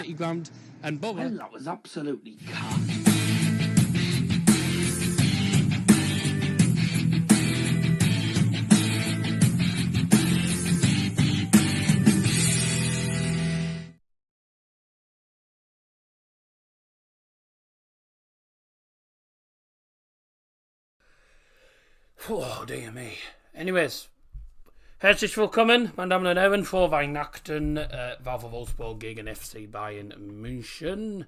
90 grand and bother. Well, that was absolutely cut. Oh, dear me. Anyways, herzlich willkommen, meine Damen und Herren, vor Weihnachten, VfL Wolfsburg gegen FC Bayern München.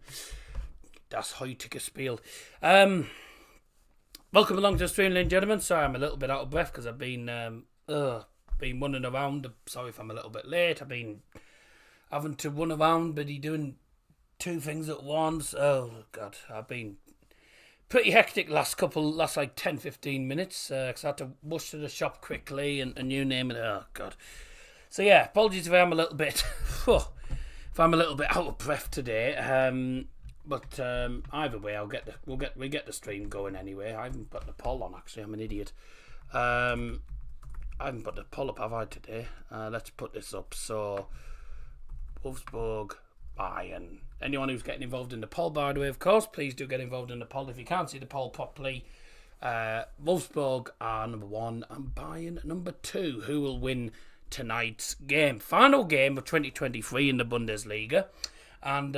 Das heutige Spiel. Welcome along to the stream, ladies and gentlemen. Sorry, I'm a little bit out of breath because I've been running around. Sorry if I'm a little bit late. I've been having to run around, but doing two things at once. Oh, God, I've been pretty hectic last like 10-15 minutes because I had to rush to the shop quickly and you name it. Oh God! So yeah, apologies if I'm a little bit out of breath today. But either way, we get the stream going anyway. I haven't put the poll on actually. I'm an idiot. I haven't put the poll up, have I, today? Let's put this up. So Wolfsburg, Bayern. Anyone who's getting involved in the poll, by the way, of course, please do get involved in the poll. If you can't see the poll properly, Wolfsburg are number 1 and Bayern number 2. Who will win tonight's game? Final game of 2023 in the Bundesliga. And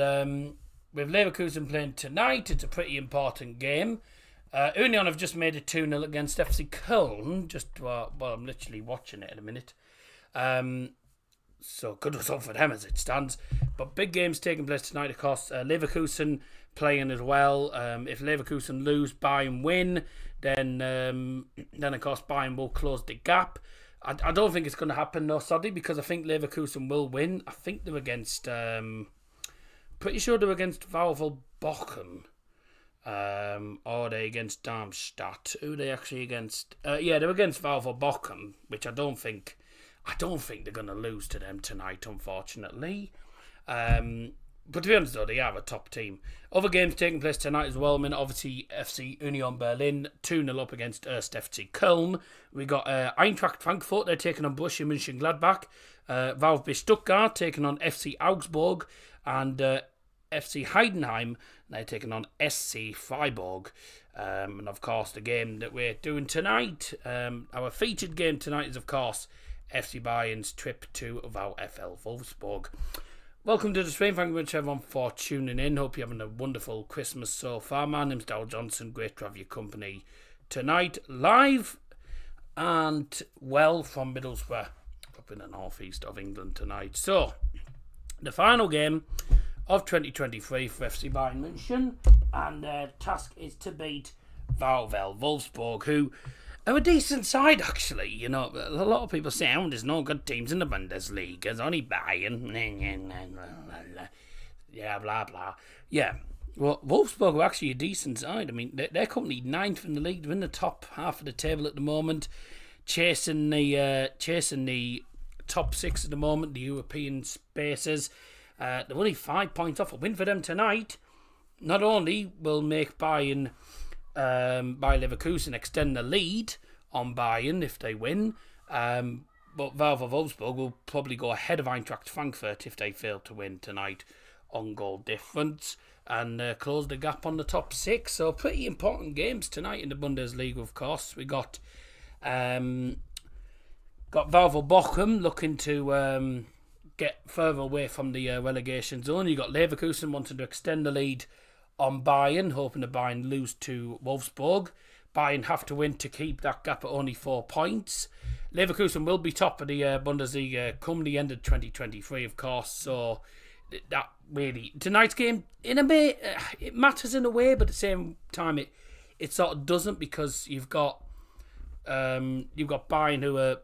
with Leverkusen playing tonight, it's a pretty important game. Union have just made it 2-0 against FC Köln. I'm literally watching it in a minute. So good result for them as it stands. But big games taking place tonight, of course. Leverkusen playing as well. If Leverkusen lose, Bayern win, then of course Bayern will close the gap. I don't think it's going to happen, no, sorry, because I think Leverkusen will win. I think they're against, pretty sure they're against VfL Bochum. Or they against Darmstadt. Who are they actually against? Yeah, they're against VfL Bochum, which I don't think they're going to lose to them tonight, unfortunately. But to be honest, though, they are a top team. Other games taking place tonight as well. I mean, obviously, FC Union Berlin 2-0 up against FC Köln. We got Eintracht Frankfurt, they're taking on Borussia Mönchengladbach. VfB Stuttgart taking on FC Augsburg. And FC Heidenheim, they're taking on SC Freiburg. And of course, the game that we're doing tonight, our featured game tonight is, of course, FC Bayern's trip to VFL Wolfsburg. Welcome to the stream. Thank you very much, everyone, for tuning in. Hope you're having a wonderful Christmas so far. My name's Dal Johnson. Great to have your company tonight, live and well from Middlesbrough, up in the northeast of England tonight. So, the final game of 2023 for FC Bayern München, and the task is to beat VfL Wolfsburg, who are a decent side, actually. You know, a lot of people say, oh, there's no good teams in the Bundesliga. There's only Bayern. Yeah, blah, blah. Yeah, well, Wolfsburg are actually a decent side. I mean, they're currently 9th in the league. They're in the top half of the table at the moment, chasing the top 6 at the moment, the European spaces. They're only 5 points off. A win for them tonight not only will make Bayern by Leverkusen extend the lead on Bayern if they win, but VfL Wolfsburg will probably go ahead of Eintracht Frankfurt if they fail to win tonight on goal difference and close the gap on the top 6. So pretty important games tonight in the Bundesliga, of course. We got VfL Bochum looking to get further away from the relegation zone. You got Leverkusen wanting to extend the lead on Bayern, hoping that Bayern lose to Wolfsburg. Bayern have to win to keep that gap at only 4 points. Leverkusen will be top of the Bundesliga come the end of 2023, of course. So that really, tonight's game, in a way, it matters in a way, but at the same time, it sort of doesn't, because you've got Bayern, who are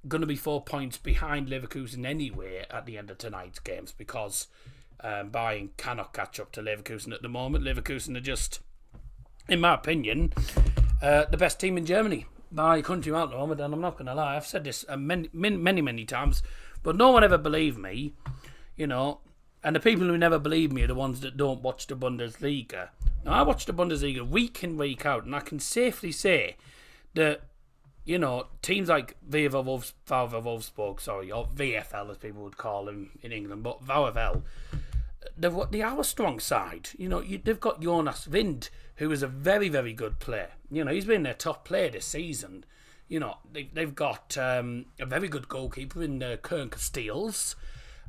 going to be 4 points behind Leverkusen anyway at the end of tonight's games, because Bayern cannot catch up to Leverkusen at the moment. Leverkusen are just, in my opinion, the best team in Germany by a country mile at the moment, and I'm not going to lie, I've said this many times, but no one ever believed me, you know, and the people who never believe me are the ones that don't watch the Bundesliga. Now, I watch the Bundesliga week in, week out, and I can safely say that, you know, teams like VfL Wolfsburg, or VFL as people would call them in England, but VfL, they are a strong side. They've got Jonas Wind, who is a very, very good player. He's been their top player this season. They've got a very good goalkeeper in Kern Casteels.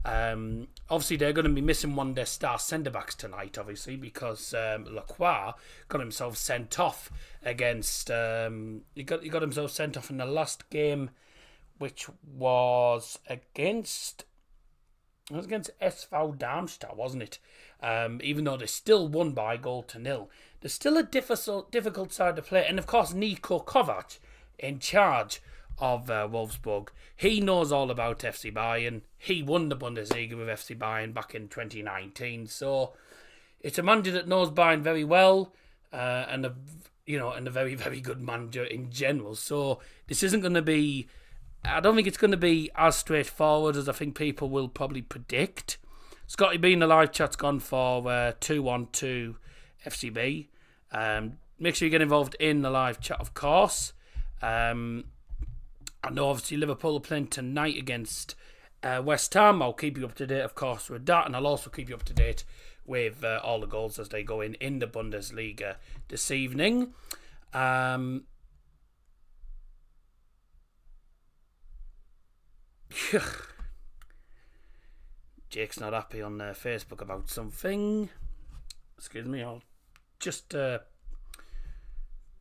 Obviously, they're going to be missing one of their star centre-backs tonight, obviously, because Lacroix got himself sent off against... he got himself sent off in the last game, which was against... It was against SV Darmstadt, wasn't it? Even though they still won by 1-0. They're still a difficult side to play. And, of course, Niko Kovac in charge of Wolfsburg. He knows all about FC Bayern. He won the Bundesliga with FC Bayern back in 2019. So it's a manager that knows Bayern very well, and a very, very good manager in general. So this isn't going to be... I don't think it's going to be as straightforward as I think people will probably predict. Scotty B in the live chat's gone for 2-1 to FCB. Make sure you get involved in the live chat, of course. I know obviously Liverpool are playing tonight against West Ham. I'll keep you up to date, of course, with that, and I'll also keep you up to date with all the goals as they go in the Bundesliga this evening. Jake's not happy on Facebook about something. Excuse me, I'll just do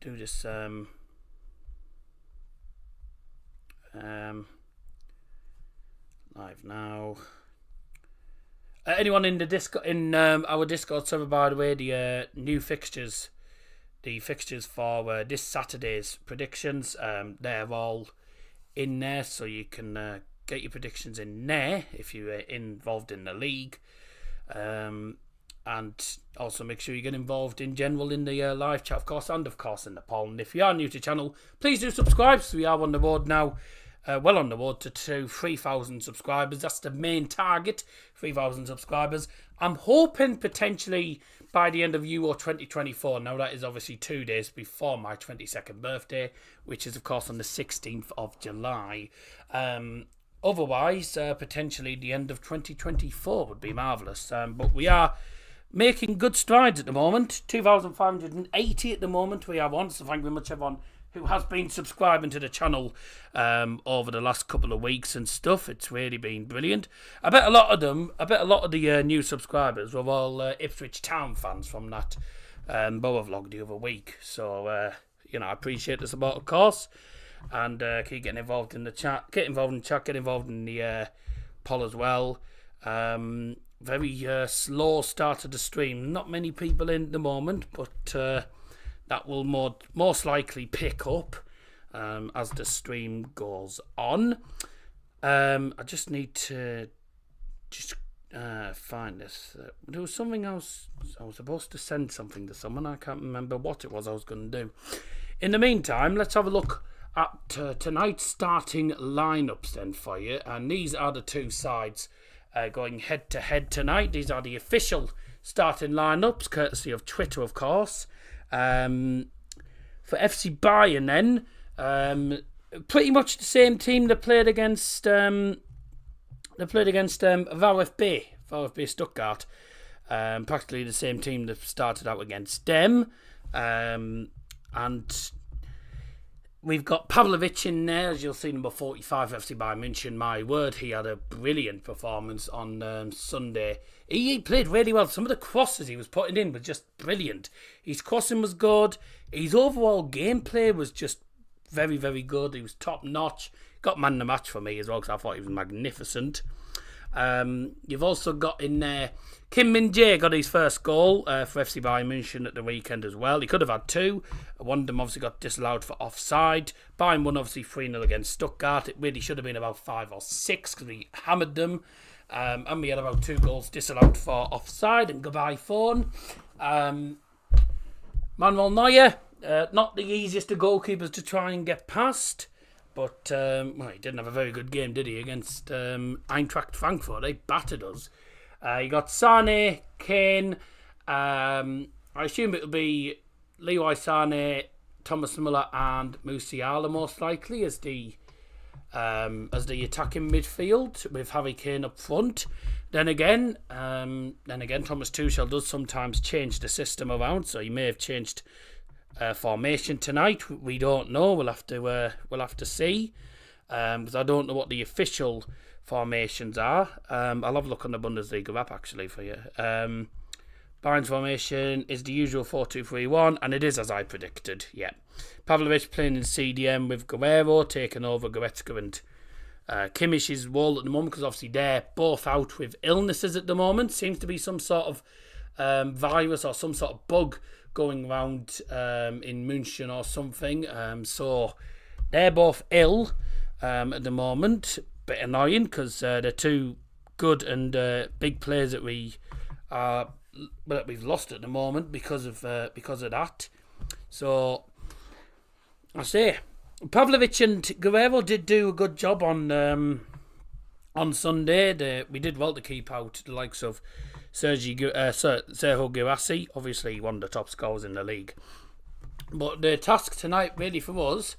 this live now. Anyone in the our Discord server, by the way, the new fixtures, the fixtures for this Saturday's predictions, they're all in there, so you can get your predictions in there if you're involved in the league, and also make sure you get involved in general in the live chat, of course, and of course in the poll. And if you are new to the channel, please do subscribe. So we are on the road now, well on the road to 3,000 subscribers. That's the main target, 3,000 subscribers. I'm hoping potentially by the end of Euro 2024. Now that is obviously 2 days before my 22nd birthday, which is of course on the 16th of July. Otherwise, potentially the end of 2024 would be marvellous. But we are making good strides at the moment. 2,580 at the moment we are on. So thank you very much everyone who has been subscribing to the channel over the last couple of weeks and stuff. It's really been brilliant. I bet a lot of the new subscribers were all Ipswich Town fans from that Boa vlog the other week. So, I appreciate the support, of course. And keep getting involved in the chat. Get involved in the chat. Get involved in the poll as well. Very slow start to the stream. Not many people in at the moment, but that will most likely pick up as the stream goes on. I just need to find this. There was something else. I was supposed to send something to someone. I can't remember what it was I was going to do. In the meantime, let's have a look at tonight's starting lineups then for you. And these are the two sides going head to head tonight. These are the official starting lineups, courtesy of Twitter, of course. For FC Bayern then, pretty much the same team that played against VfB Stuttgart. Practically the same team that started out against them. And we've got Pavlovic in there, as you'll see, number 45, FC Bayern München. My word, he had a brilliant performance on Sunday. He played really well. Some of the crosses he was putting in were just brilliant. His crossing was good. His overall gameplay was just very, very good. He was top notch. Got man of the match for me as well, because I thought he was magnificent. You've also got in there Kim Min-jae got his first goal for FC Bayern München at the weekend as well. He could have had two. One of them obviously got disallowed for offside. Bayern won obviously 3-0 against Stuttgart. It really should have been about 5 or 6 because we hammered them. And we had about 2 goals disallowed for offside. And goodbye phone. Manuel Neuer, not the easiest of goalkeepers to try and get past. But he didn't have a very good game, did he, against Eintracht Frankfurt. They battered us. You got Sané, Kane. I assume it'll be Leroy Sané, Thomas Müller, and Musiala most likely as the as the attacking midfield with Harry Kane up front. Then again, Thomas Tuchel does sometimes change the system around, so he may have changed formation tonight. We don't know. We'll have to see, because I don't know what the official formations are. I'll have a look on the Bundesliga app actually for you. Bayern's formation is the usual 4-2-3-1, and it is as I predicted. Yeah, Pavlovic playing in CDM with Guerrero taking over Goretzka and Kimmich's role at the moment, because obviously they're both out with illnesses at the moment. Seems to be some sort of virus or some sort of bug going around in München or something. So they're both ill at the moment. Bit annoying because they're two good and big players that we've lost at the moment because of that. So I say Pavlovic and Guerrero did do a good job on Sunday. We did well to keep out the likes of Sergio Guirassy. Obviously one of the top scorers in the league. But the task tonight really for us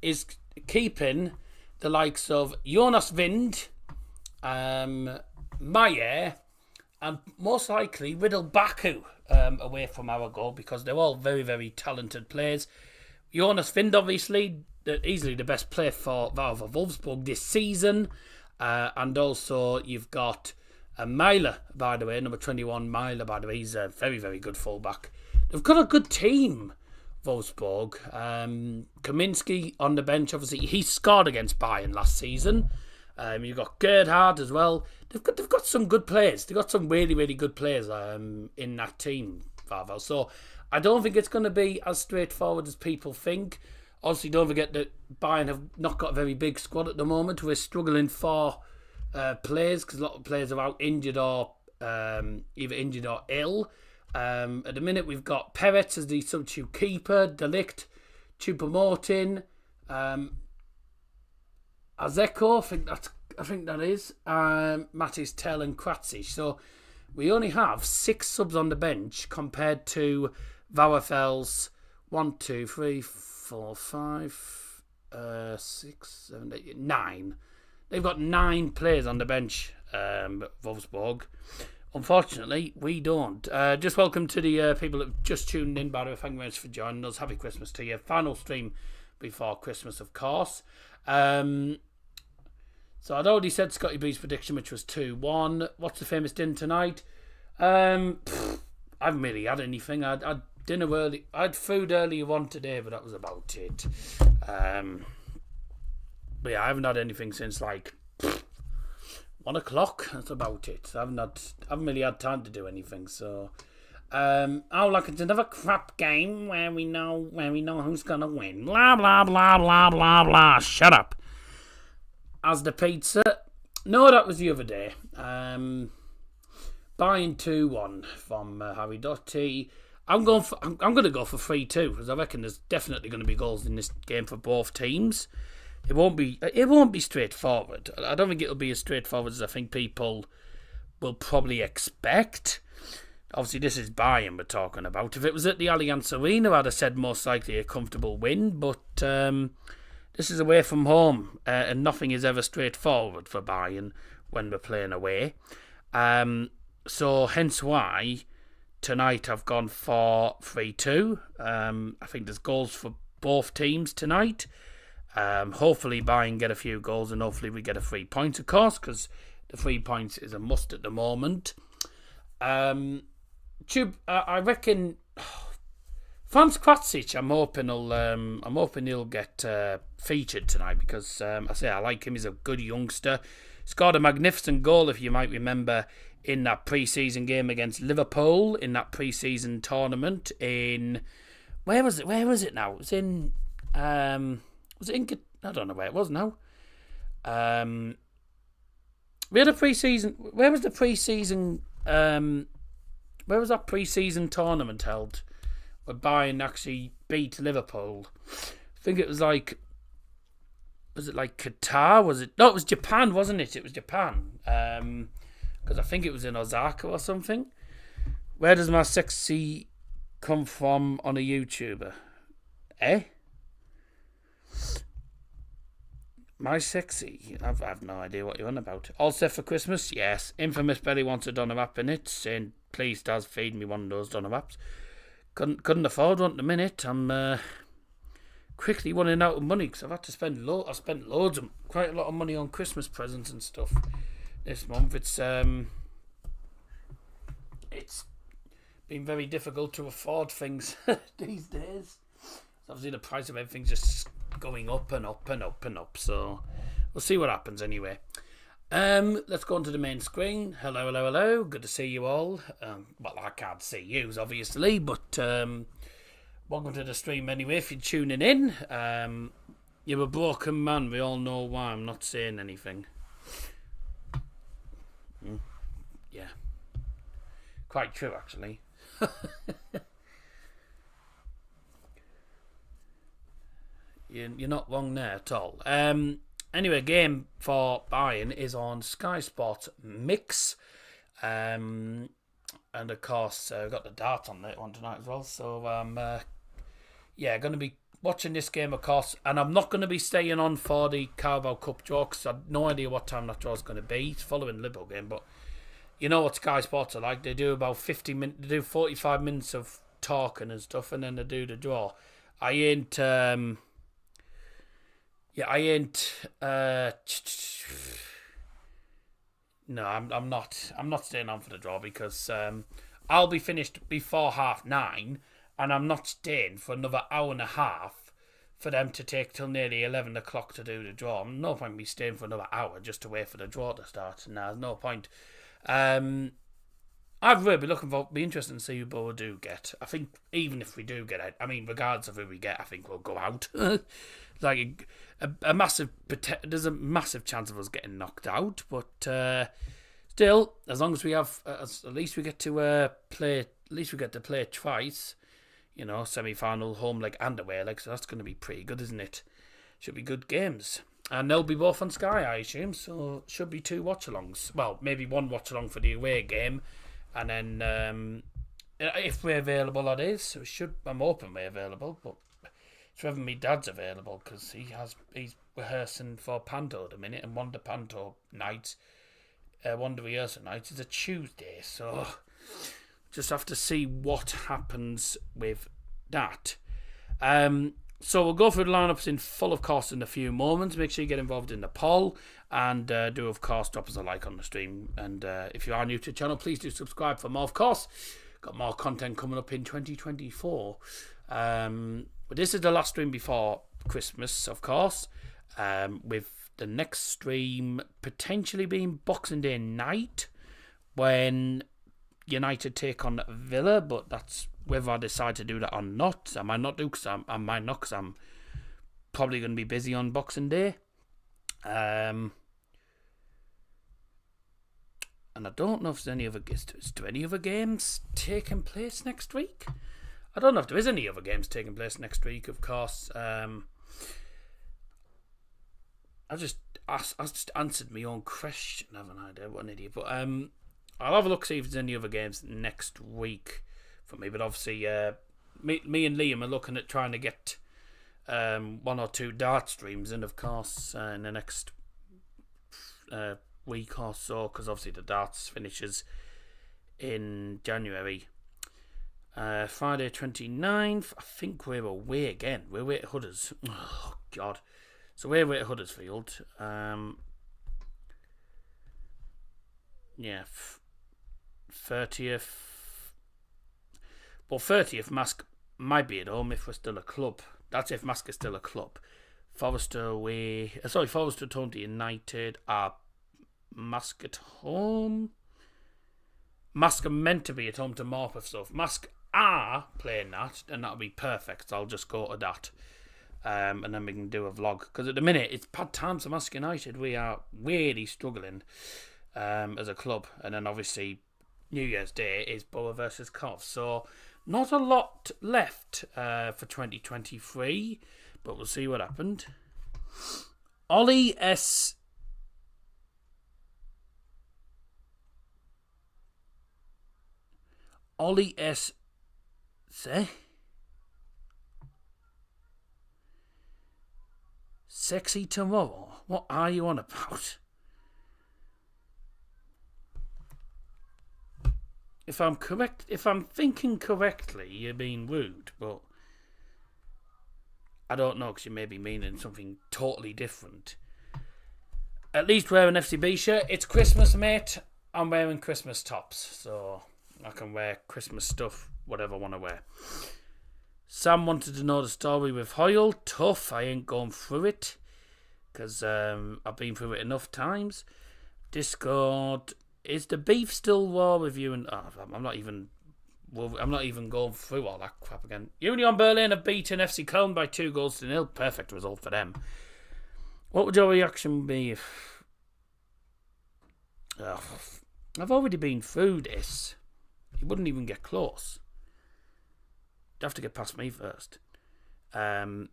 is keeping the likes of Jonas Wind, Maier, and most likely Riddle Baku away from our goal, because they're all very, very talented players. Jonas Wind, obviously, easily the best player for VfL Wolfsburg this season. And also you've got Mailer, by the way, number 21, Mailer, by the way. He's a very, very good fullback. They've got a good team, Wolfsburg. Kaminski on the bench, obviously. He scored against Bayern last season. You've got Gerhard as well. They've got some good players. They've got some really, really good players in that team, VfL. So I don't think it's going to be as straightforward as people think. Obviously, don't forget that Bayern have not got a very big squad at the moment. We're struggling for players because a lot of players are out injured or either injured or ill. At the minute, we've got Peretz as the substitute keeper, De Ligt, Choupo-Moting, Azeko, I think that is, Matis Tell and Kratzig. So we only have 6 subs on the bench compared to VfL's 1, 2, 3, 4, 5, 6, 7, 8, 9. They've got 9 players on the bench, Wolfsburg. Unfortunately, we don't. Just welcome to the people that have just tuned in, by the way. Thank you very much for joining us. Happy Christmas to you. Final stream before Christmas, of course. So I'd already said Scotty B's prediction, which was 2-1. What's the famous dinner tonight? I haven't really had anything. I had dinner early. I had food earlier on today, but that was about it. But yeah, I haven't had anything since like 1 o'clock. That's about it. I haven't really had time to do anything. So, like it's another crap game where we know who's gonna win. Blah blah blah blah blah blah. Shut up. As the pizza. No, that was the other day. Bayern 2-1 from Harry Dotti. I'm going to go for 3-2 because I reckon there's definitely going to be goals in this game for both teams. It won't be straightforward. I don't think it'll be as straightforward as I think people will probably expect. Obviously, this is Bayern we're talking about. If it was at the Allianz Arena, I'd have said most likely a comfortable win. But this is away from home, and nothing is ever straightforward for Bayern when we're playing away. So hence why tonight I've gone for 3-2. I think there's goals for both teams tonight. Hopefully Bayern get a few goals and hopefully we get a 3 points, of course, because the 3 points is a must at the moment. I reckon Franz Kratzig, I'm hoping he'll get featured tonight because I like him. He's a good youngster. Scored a magnificent goal, if you might remember, in that pre-season game against Liverpool in that pre-season tournament in where was it now? It was in I don't know where it was now. We had a pre-season. Where was the pre-season? Where was that pre-season tournament held? Where Bayern actually beat Liverpool. I think it was like. Was it like Qatar? Was it? No, it was Japan, wasn't it? It was Japan. Because I think it was in Osaka or something. Where does my sexy come from on a YouTuber? My sexy. I've no idea what you're on about. All set for Christmas? Yes. Infamous Belly wants a doner wrap in it, saying, please, Daz, feed me one of those doner wraps. Couldn't afford one at the minute. I'm quickly running out of money because I've had to spend I've spent quite a lot of money on Christmas presents and stuff this month. It's been very difficult to afford things these days. Obviously, the price of everything's just going up and up and up and up. So we'll see what happens anyway. Let's go on to the main screen. Hello, hello, hello. Good to see you all. Well, I can't see yous, obviously, but welcome to the stream anyway. If you're tuning in, you're a broken man. We all know why. I'm not saying anything. Yeah. Quite true, actually. You're not wrong there at all. Anyway, game for Bayern is on Sky Sports Mix. And of course, we've got the dart on that one tonight as well. So, going to be watching this game, of course. And I'm not going to be staying on for the Carabao Cup draw because I've no idea what time that draw is going to be. It's following the Liverpool game, but you know what Sky Sports are like. They do about 50 minutes, they do 45 minutes of talking and stuff, and then they do the draw. No, I'm not staying on for the draw because I'll be finished before 9:30, and I'm not staying for another hour and a half for them to take till nearly 11 o'clock to do the draw. No point me staying for another hour just to wait for the draw to start. No, there's no point. I've really been be interested to see who Boa do get. I think even if we do get it, I mean, regardless of who we get, I think we'll go out. Like there's a massive chance of us getting knocked out, but still, as long as we have, at least we get to play twice. You know, semi-final, home leg and away leg, so that's going to be pretty good, isn't it? Should be good games. And they'll be both on Sky, I assume, so should be 2 watch-alongs. Well, maybe 1 watch-along for the away game, and then if we're available, that is. I'm hoping we're available, but it's whether my dad's available, because he's rehearsing for Panto at the minute, and one of the Panto nights, one of the rehearsal nights is a Tuesday, so just have to see what happens with that. So we'll go through the lineups in full, of course, in a few moments. Make sure you get involved in the poll and do, of course, drop us a like on the stream. And if you are new to the channel, please do subscribe for more, of course. Got more content coming up in 2024. But this is the last stream before Christmas, of course, with the next stream potentially being Boxing Day night when United take on Villa, but that's whether I decide to do that or not. I might not do because I'm probably going to be busy on Boxing Day. And I don't know if there's any other games taking place next week. I don't know if there is any other games taking place next week, of course. I just answered my own question, haven't I? What an idiot. But I'll have a look, see if there's any other games next week for me. But obviously, me and Liam are looking at trying to get 1 or 2 dart streams in, of course, in the next week or so, because obviously the darts finishes in January. Friday 29th, I think we're away again. We're away at Huddersfield. Oh, God. So we're away at Huddersfield. 30th. Well, 30th, Mask might be at home if we're still a club. That's if Mask is still a club. Forester away. Forester at home to United. Mask at home. Mask are meant to be at home to Morpeth, so if Mask are playing that, then that'll be perfect. So I'll just go to that. And then we can do a vlog. Because at the minute, it's bad times for Mask United. We are really struggling as a club. And then obviously, New Year's Day is Borough versus Cov. So not a lot left for 2023. But we'll see what happened. Ollie S. Say? Sexy tomorrow? What are you on about? If I'm thinking correctly, you're being rude, but I don't know, because you may be meaning something totally different. At least wear an FCB shirt. It's Christmas, mate. I'm wearing Christmas tops, so I can wear Christmas stuff, whatever I want to wear. Sam wanted to know the story with Hoyle. Tough. I ain't going through it, because I've been through it enough times. Discord. Is the beef still raw with you? And I'm not even going through all that crap again. Union Berlin have beaten FC Köln by 2-0. Perfect result for them. What would your reaction be if... I've already been through this. You wouldn't even get close. You'd have to get past me first. You'd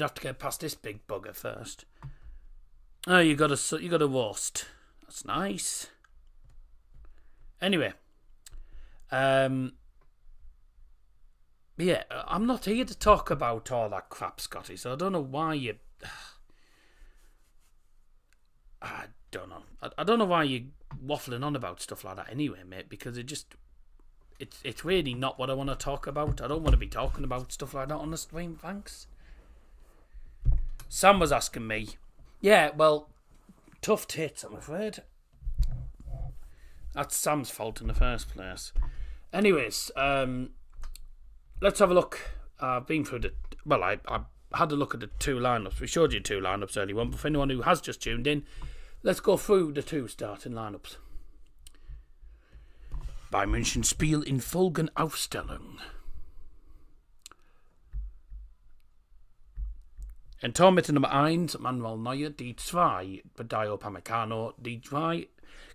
have to get past this big bugger first. Oh, you got a roast. That's nice. Anyway, yeah, I'm not here to talk about all that crap, Scotty. So I don't know why you. I don't know. I don't know why you're waffling on about stuff like that anyway, mate. Because it's really not what I want to talk about. I don't want to be talking about stuff like that on the stream. Thanks. Sam was asking me. Yeah, well. Tough tits, I'm afraid. That's Sam's fault in the first place. Anyways, let's have a look. I've been through I had a look at the two lineups. We showed you two lineups earlier on, but for anyone who has just tuned in, let's go through the two starting lineups. Bayern München spiel in folgenden Aufstellung. In Tor mit Nummer 1 Manuel Neuer, die 2 Dayo Upamecano, die 3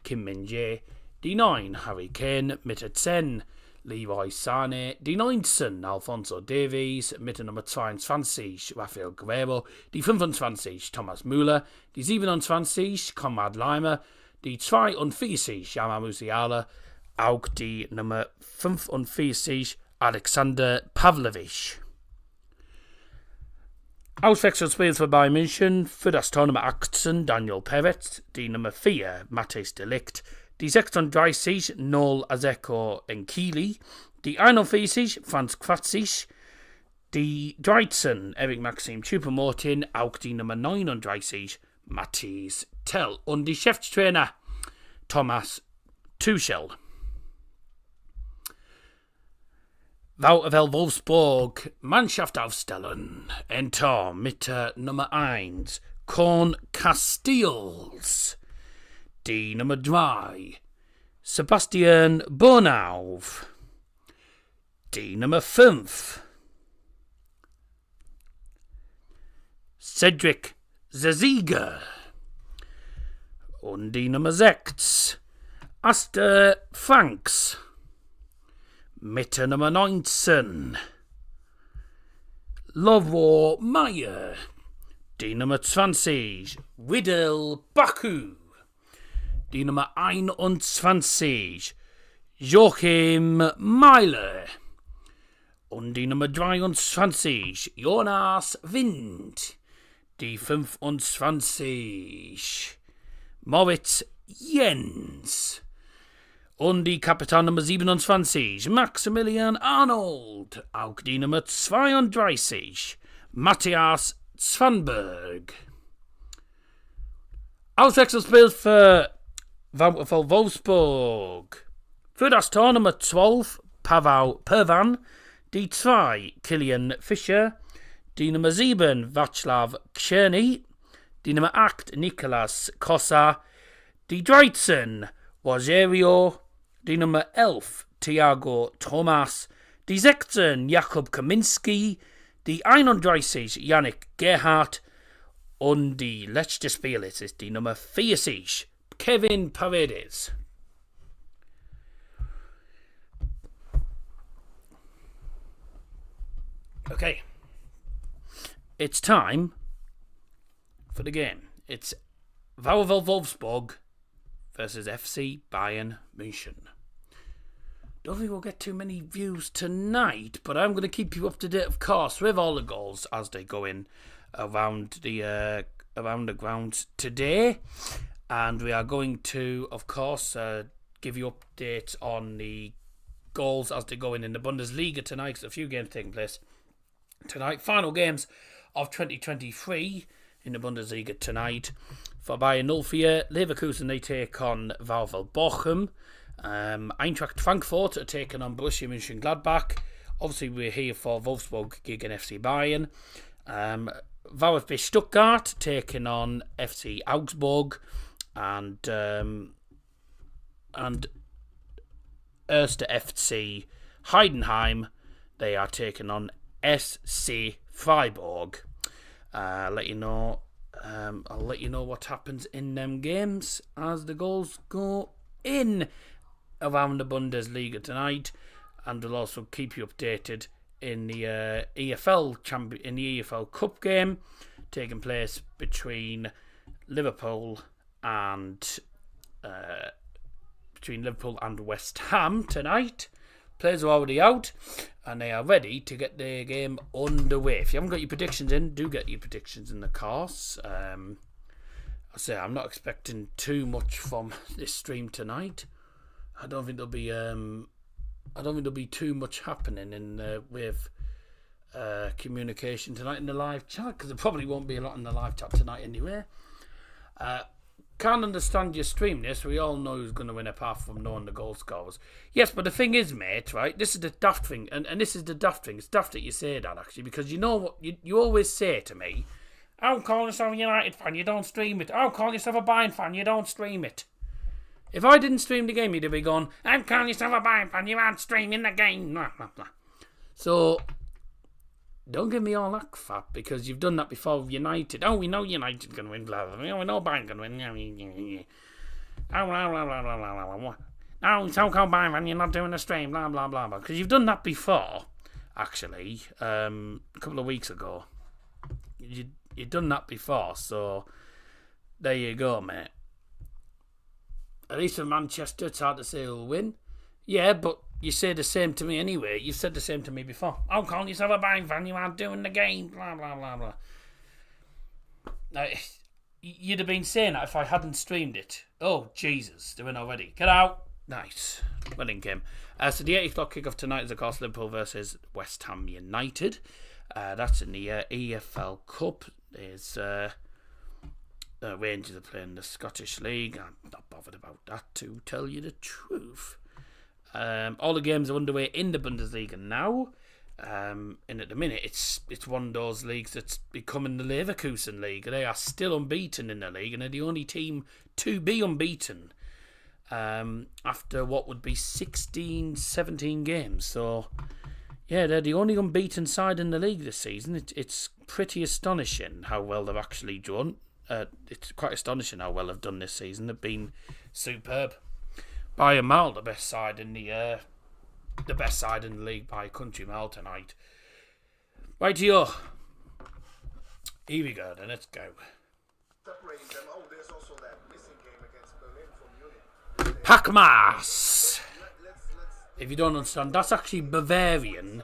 Kim Min-jae, die 9 Harry Kane, mit der 10 Leroy Sané, die 19 Alphonso Davies, mit der Nummer 22 Rafael Guerrero, die 25 Thomas Müller, die 27 Konrad Leimer, die 42 Yama Musiala, auch die Nummer 45 Alexander Pavlovich. Auswechselspiels für Bayern München für das Tor Nummer 18 Daniel Peretz, die Nummer 4 Matthijs de Ligt, die 36 Noel Azeko Nkili, die 41 Franz Quatzig, die 13 Eric Maxim Choupo-Moting, auch die Nummer 39 Matthias Tell und die Cheftrainer Thomas Tuchel. VfL Wolfsburg Mannschaft aufstellen. Ein Tor mit Nummer 1 Korn Castells. Die Nummer 3 Sebastian Bonauf. Die Nummer 5 Cedric Zezige. Und die Nummer 6 Aster Franks. Mitte Nummer 19 Lovro Meyer. Die Nummer 20 Widel Baku. Die Nummer 21 Joachim Meiler. Und die Nummer 23 Jonas Wind. Die 25 Moritz Jens. Und die Kapitän Nummer 27, Maximilian Arnold. Auch die Nummer 32, Matthias Zwanberg. Auswechselspiel für VfL Wolfsburg. Für das Tor Nummer 12, Pavel Pervan. Die 2, Kilian Fischer. Die Nummer 7, Václav Czerny. Die Nummer 8, Nicolas Kossa. Die 13, Rogerio. Die Nummer 11, Thiago Thomas. Die 16, Jakub Kaminski. Die 31, Yannick Gerhardt. Und die letzte Spieler ist die Nummer 40, Kevin Paredes. Okay. It's time for the game. It's VfL Wolfsburg versus FC Bayern München. Don't think we'll get too many views tonight, but I'm going to keep you up to date, of course, with all the goals as they go in around the around the grounds today. And we are going to, of course, give you updates on the goals as they go in the Bundesliga tonight. Because a few games taking place tonight. Final games of 2023 in the Bundesliga tonight. For Bayern 04, Leverkusen, they take on VfL Bochum. Eintracht Frankfurt are taking on Borussia Mönchengladbach. Obviously, we're here for Wolfsburg gegen FC Bayern. VfB Stuttgart taking on FC Augsburg. And Erste FC Heidenheim, they are taking on SC Freiburg. I'll let you know what happens in them games as the goals go in around the Bundesliga tonight, and we'll also keep you updated in the EFL Cup game taking place between Liverpool and West Ham tonight. Players are already out and they are ready to get their game underway. If you haven't got your predictions in, do get your predictions in the course. I say I'm not expecting too much from this stream tonight. I don't think there'll be too much happening in with communication tonight in the live chat, because there probably won't be a lot in the live chat tonight anyway. Can't understand your stream this. We all know who's going to win apart from knowing the goal scorers. Yes, but the thing is, mate, right? This is the daft thing, and this is the daft thing. It's daft that you say that, actually, because you know what? You always say to me, I'll call yourself a United fan, you don't stream it. I'll call yourself a Bayern fan, you don't stream it. If I didn't stream the game, you'd be going, I'm calling yourself a Bayern fan, you aren't streaming the game. Blah, blah, blah. So, don't give me all that crap, because you've done that before with United. Oh, we know United's going to win, blah, blah, blah. We know Bayern's going to win. Oh, blah, blah, blah, blah, blah, blah. No, so-called Bayern fan, you're not doing a stream, blah, blah, blah, blah. Because you've done that before, actually, a couple of weeks ago. You've done that before, so there you go, mate. At least for Manchester, it's hard to say who'll win. Yeah, but you say the same to me anyway. You've said the same to me before. I'll call yourself a Bayern fan, you aren't doing the game, blah, blah, blah, blah. Now, you'd have been saying that if I hadn't streamed it. Oh, Jesus, they're in already. Get out. Nice. Winning game. So the 8 o'clock kickoff tonight is, of course, Liverpool versus West Ham United. That's in the EFL Cup. There's Rangers are playing the Scottish League. I'm not bothered about that, to tell you the truth. All the games are underway in the Bundesliga now. And at the minute, it's one of those leagues that's becoming the Leverkusen League. They are still unbeaten in the league, and they're the only team to be unbeaten after what would be 16, 17 games. So, yeah, they're the only unbeaten side in the league this season. It's pretty astonishing how well they've actually done. It's quite astonishing how well they've done this season. They've been superb. By a mile, the best side in the league by a country mile tonight. Right here. Here we go, then let's go. Hackmass. If you don't understand, that's actually Bavarian.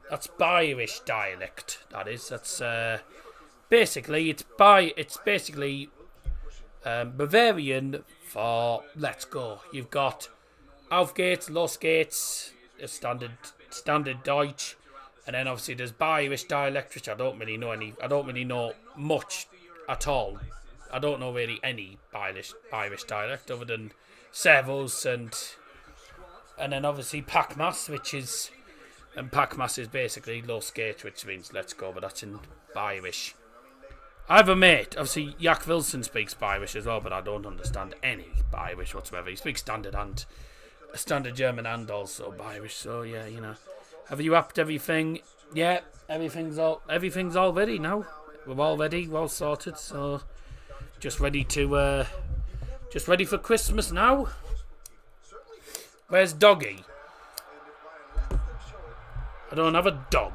That's Bayerish dialect. That is. That's basically Bavarian for let's go. You've got Auf geht's, Los geht's, standard Deutsch, and then obviously there's Bayerish dialect, which I don't really know much at all. I don't know really any Bayerish dialect other than Servus and then obviously Packmas, Packmas is basically Los geht's, which means let's go, but that's in Bayerish. I have a mate, obviously Jack Wilson speaks Bayerish as well, but I don't understand any Bayerish whatsoever. He speaks standard German and also Bayerish, so yeah, you know. Have you upped everything? Yeah, everything's all ready now. We're all ready, we're all sorted, so just ready for Christmas now. Where's Doggy? I don't have a dog.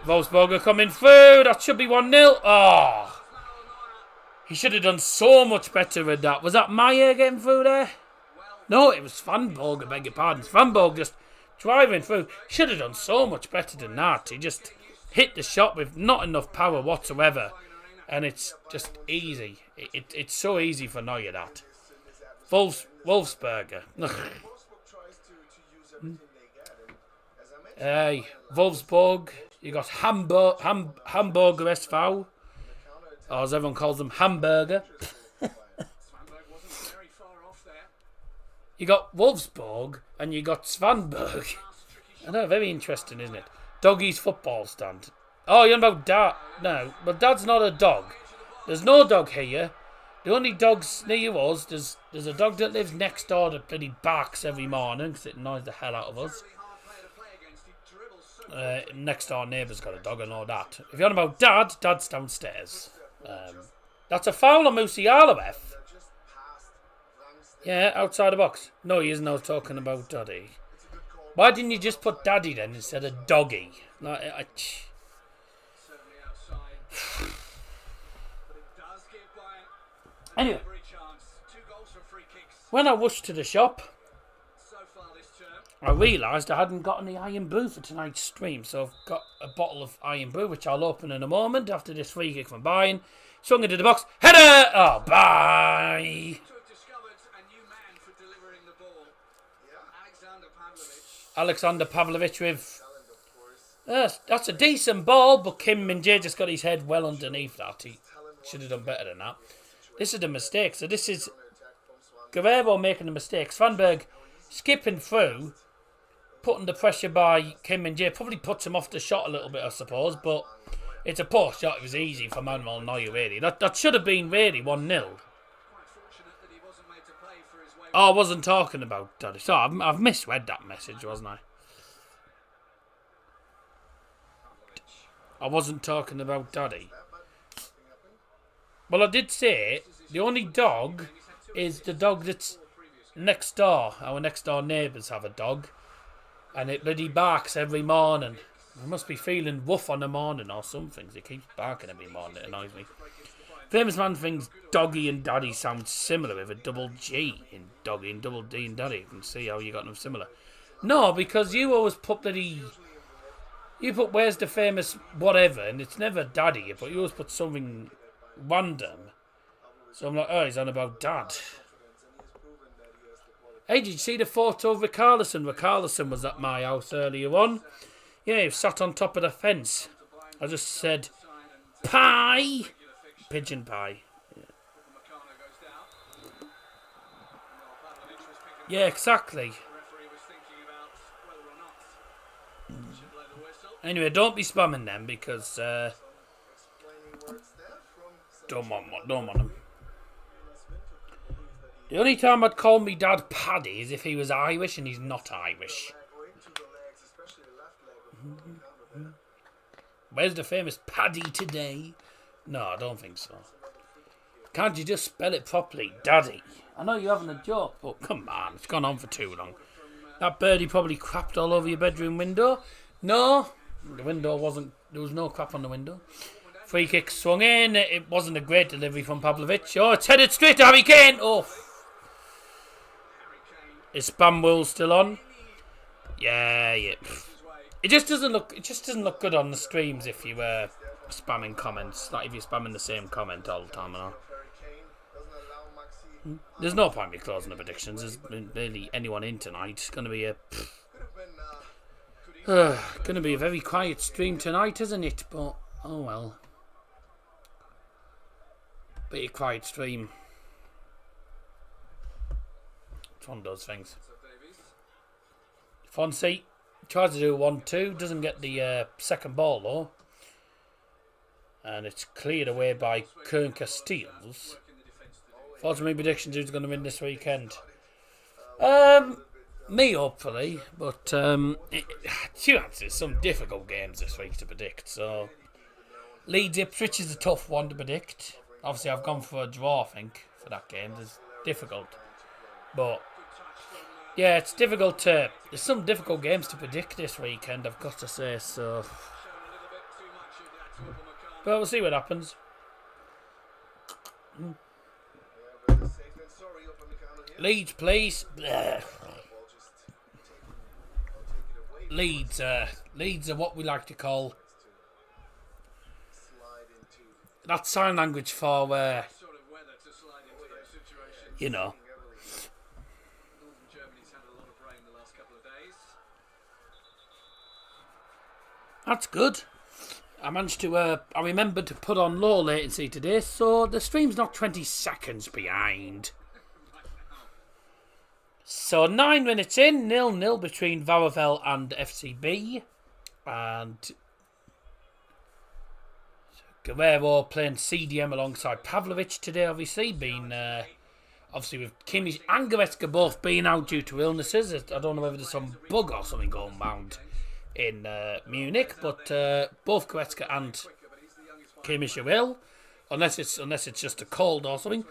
Wolfsburg are coming through. That should be 1-0. Oh, he should have done so much better with that. Was that Meyer getting through there? No, it was Vanborg, I beg your pardon. Vanborg just driving through. Should have done so much better than that. He just hit the shot with not enough power whatsoever. And it's just easy. It's so easy for Neuer, that. Wolfsburger. Hey, Wolfsburg. You got Hamburger SV. Or as everyone calls them, Hamburger. You got Wolfsburg and you got Svanberg. I know, very interesting, isn't it? Doggy's football stand. Oh, you're about Dad. No, but Dad's not a dog. There's no dog here. The only dogs near us, there's a dog that lives next door that bloody barks every morning because it annoys the hell out of us. Next door neighbour's got a dog, I know that. If you're on about Dad, Dad's downstairs. That's a foul on Musiala, F. Yeah, outside the box. No, he isn't. I was talking about Daddy. Why didn't you just put Daddy then instead of Doggy? Anyway, when I rushed to the shop, I realised I hadn't got any Iron Brew for tonight's stream, so I've got a bottle of Iron Brew, which I'll open in a moment after this free kick from Bayern. Swung into the box. Header! Oh, bye! Alexander Pavlovich with... that's a decent ball, but Kim Min-jae just got his head well underneath that. He should have done better than that. This is the mistake. So this is Guerrero making the mistake. Svanberg skipping through, putting the pressure by Kim Min-jae. Probably puts him off the shot a little bit, I suppose, but it's a poor shot. It was easy for Manuel Neuer, really. That should have been really 1-0. Oh, I wasn't talking about Daddy. So I've misread that message, wasn't I? I wasn't talking about Daddy. Well, I did say the only dog is the dog that's next door. Our next door neighbours have a dog. And it bloody barks every morning. I must be feeling rough on the morning or something. It keeps barking every morning. It annoys me. Famous man thinks Doggy and Daddy sound similar with a double G in Doggy and double D in Daddy. You can see how you got them similar. No, because you always put bloody... You put where's the famous whatever, and it's never Daddy, but you always put something random. So I'm like, oh, he's on about Dad. Hey, did you see the photo of Richarlison? Richarlison was at my house earlier on. Yeah, he was sat on top of the fence. I just said, pie! Pigeon pie. Yeah, exactly. Anyway, don't be spamming them because don't want them. The only time I'd call me dad Paddy is if he was Irish, and he's not Irish. Where's the famous Paddy today? No, I don't think so. Can't you just spell it properly? Daddy. I know you're having a joke, but come on, it's gone on for too long. That birdie probably crapped all over your bedroom window. No, the window wasn't... There was no crap on the window. Free kick swung in. It wasn't a great delivery from Pavlovich. Oh, it's headed straight to Harry Kane. Oh. Is spam wheel still on? Yeah. It just doesn't look good on the streams if you spamming comments. Like if you're spamming the same comment all the time and all. There's no point in me closing the predictions. There's barely anyone in tonight. It's going to be a very quiet stream tonight, isn't it? But oh well. Be a quiet stream. It's one of those things. Fonzie tries to do 1-2, doesn't get the second ball though. And it's cleared away by Kern Casteels. Thoughts on my predictions who's going to win this weekend? Me hopefully, but there's some difficult games this week to predict. So Leeds Ipswich is a tough one to predict. Obviously I've gone for a draw, I think, for that game. It's difficult. But yeah, it's difficult to... There's some difficult games to predict this weekend, I've got to say, so... But we'll see what happens. Leeds, please. Leeds are what we like to call that's sign language for you know. That's good. I managed to, I remembered to put on low latency today, so the stream's not 20 seconds behind. So 9 minutes in, 0-0 between VFL and FCB. And Guerrero playing CDM alongside Pavlovic today, obviously, being, obviously with Kimmich and Goretzka both being out due to illnesses. I don't know whether there's some bug or something going round in Munich, but both Goretzka and Kimmich are ill, unless it's just a cold or something.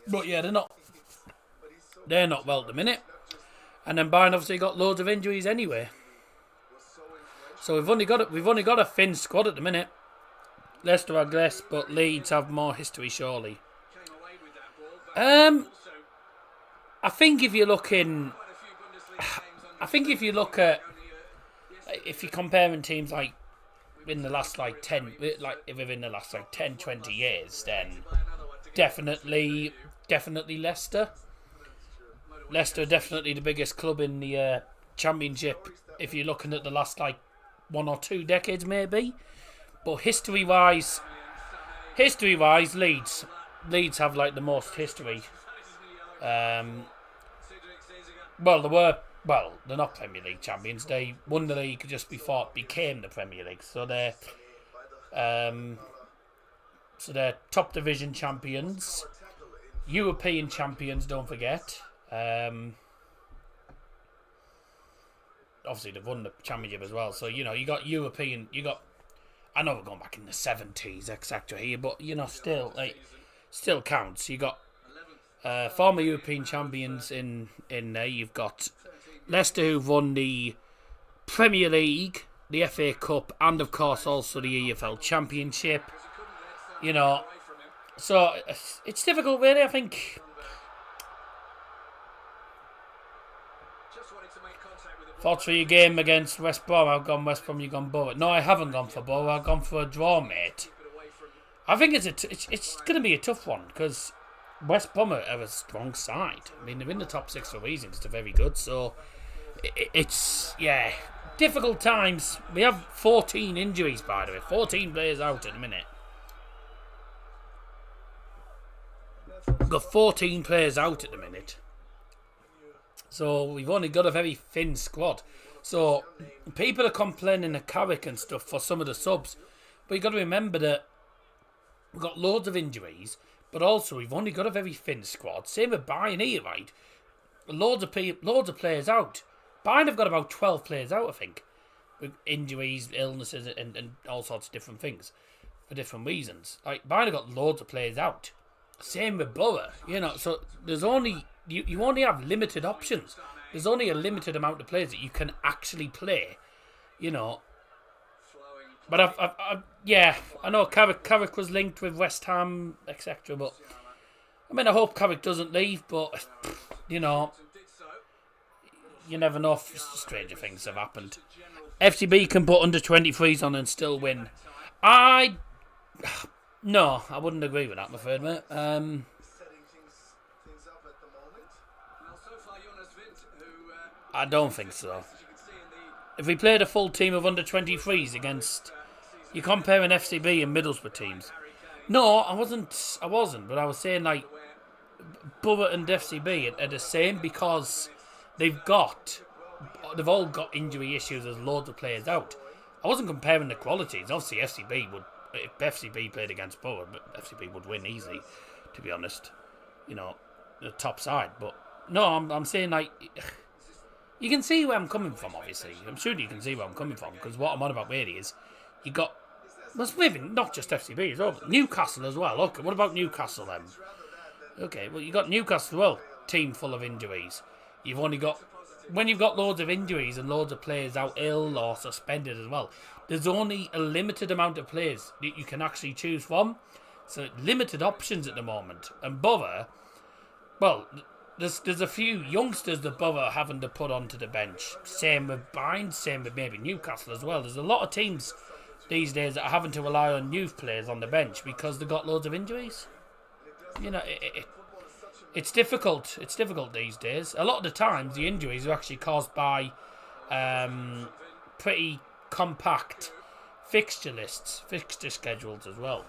But yeah, they're not well at the minute. And then Bayern obviously got loads of injuries anyway. So we've only got a thin squad at the minute. Leicester are less, but Leeds have more history, surely. I think if you're comparing teams like in the last 10, within the last 10, 20 years, then definitely Leicester. Leicester are definitely the biggest club in the Championship if you're looking at the last 1 or 2 decades maybe. But history-wise, Leeds have the most history. They're not Premier League champions. They won the league just before it became the Premier League. So they're top division champions, European champions. Don't forget. Obviously they've won the championship as well. So you got European. I know we're going back in the 70s, etc. here, but still counts. You got former European champions in there. You've got Leicester, who've won the Premier League, the FA Cup, and of course also the EFL Championship. So it's difficult, really. I think. Thoughts for your game against West Brom? I've gone West Brom, you've gone Borough. No, I haven't gone for Borough. I've gone for a draw, mate. I think it's going to be a tough one because West Brom are a strong side. I mean, they're in the top 6 for reasons. They're very good. So it's difficult times. We have 14 injuries, by the way. 14 players out at the minute. We've got 14 players out at the minute. So we've only got a very thin squad. So people are complaining of Carrick and stuff for some of the subs. But you've got to remember that we've got loads of injuries. But also we've only got a very thin squad. Same with Bayern here, right? Loads of players out. Bayern have got about 12 players out, I think. With injuries, illnesses and all sorts of different things. For different reasons. Bayern have got loads of players out. Same with Borough. So there's only... You only have limited options. There's only a limited amount of players that you can actually play, But I know Carrick was linked with West Ham, etc. But I hope Carrick doesn't leave. But you never know. Stranger things have happened. FCB can put under 23s on and still win. No, I wouldn't agree with that, I'm afraid, mate. I don't think so. If we played a full team of under 23s against... You're comparing FCB and Middlesbrough teams. No, I wasn't, but I was saying Borough and FCB are the same because they've all got injury issues. There's loads of players out. I wasn't comparing the qualities. Obviously, if FCB played against Borough, FCB would win easily, to be honest. The top side. But no, I'm saying you can see where I'm coming from, obviously. I'm sure you can see where I'm coming from, because what I'm on about really is you got... Well, maybe not just FCB as well, but Newcastle as well. Okay, what about Newcastle then? Okay, well, you got Newcastle as well, team full of injuries. You've only got... When you've got loads of injuries and loads of players out ill or suspended as well, there's only a limited amount of players that you can actually choose from. So, limited options at the moment. And Borough, well... There's a few youngsters that Borough having to put onto the bench. Same with Bayern, same with maybe Newcastle as well. There's a lot of teams these days that are having to rely on youth players on the bench because they've got loads of injuries. You know, it's difficult. It's difficult these days. A lot of the times, the injuries are actually caused by pretty compact fixture schedules as well.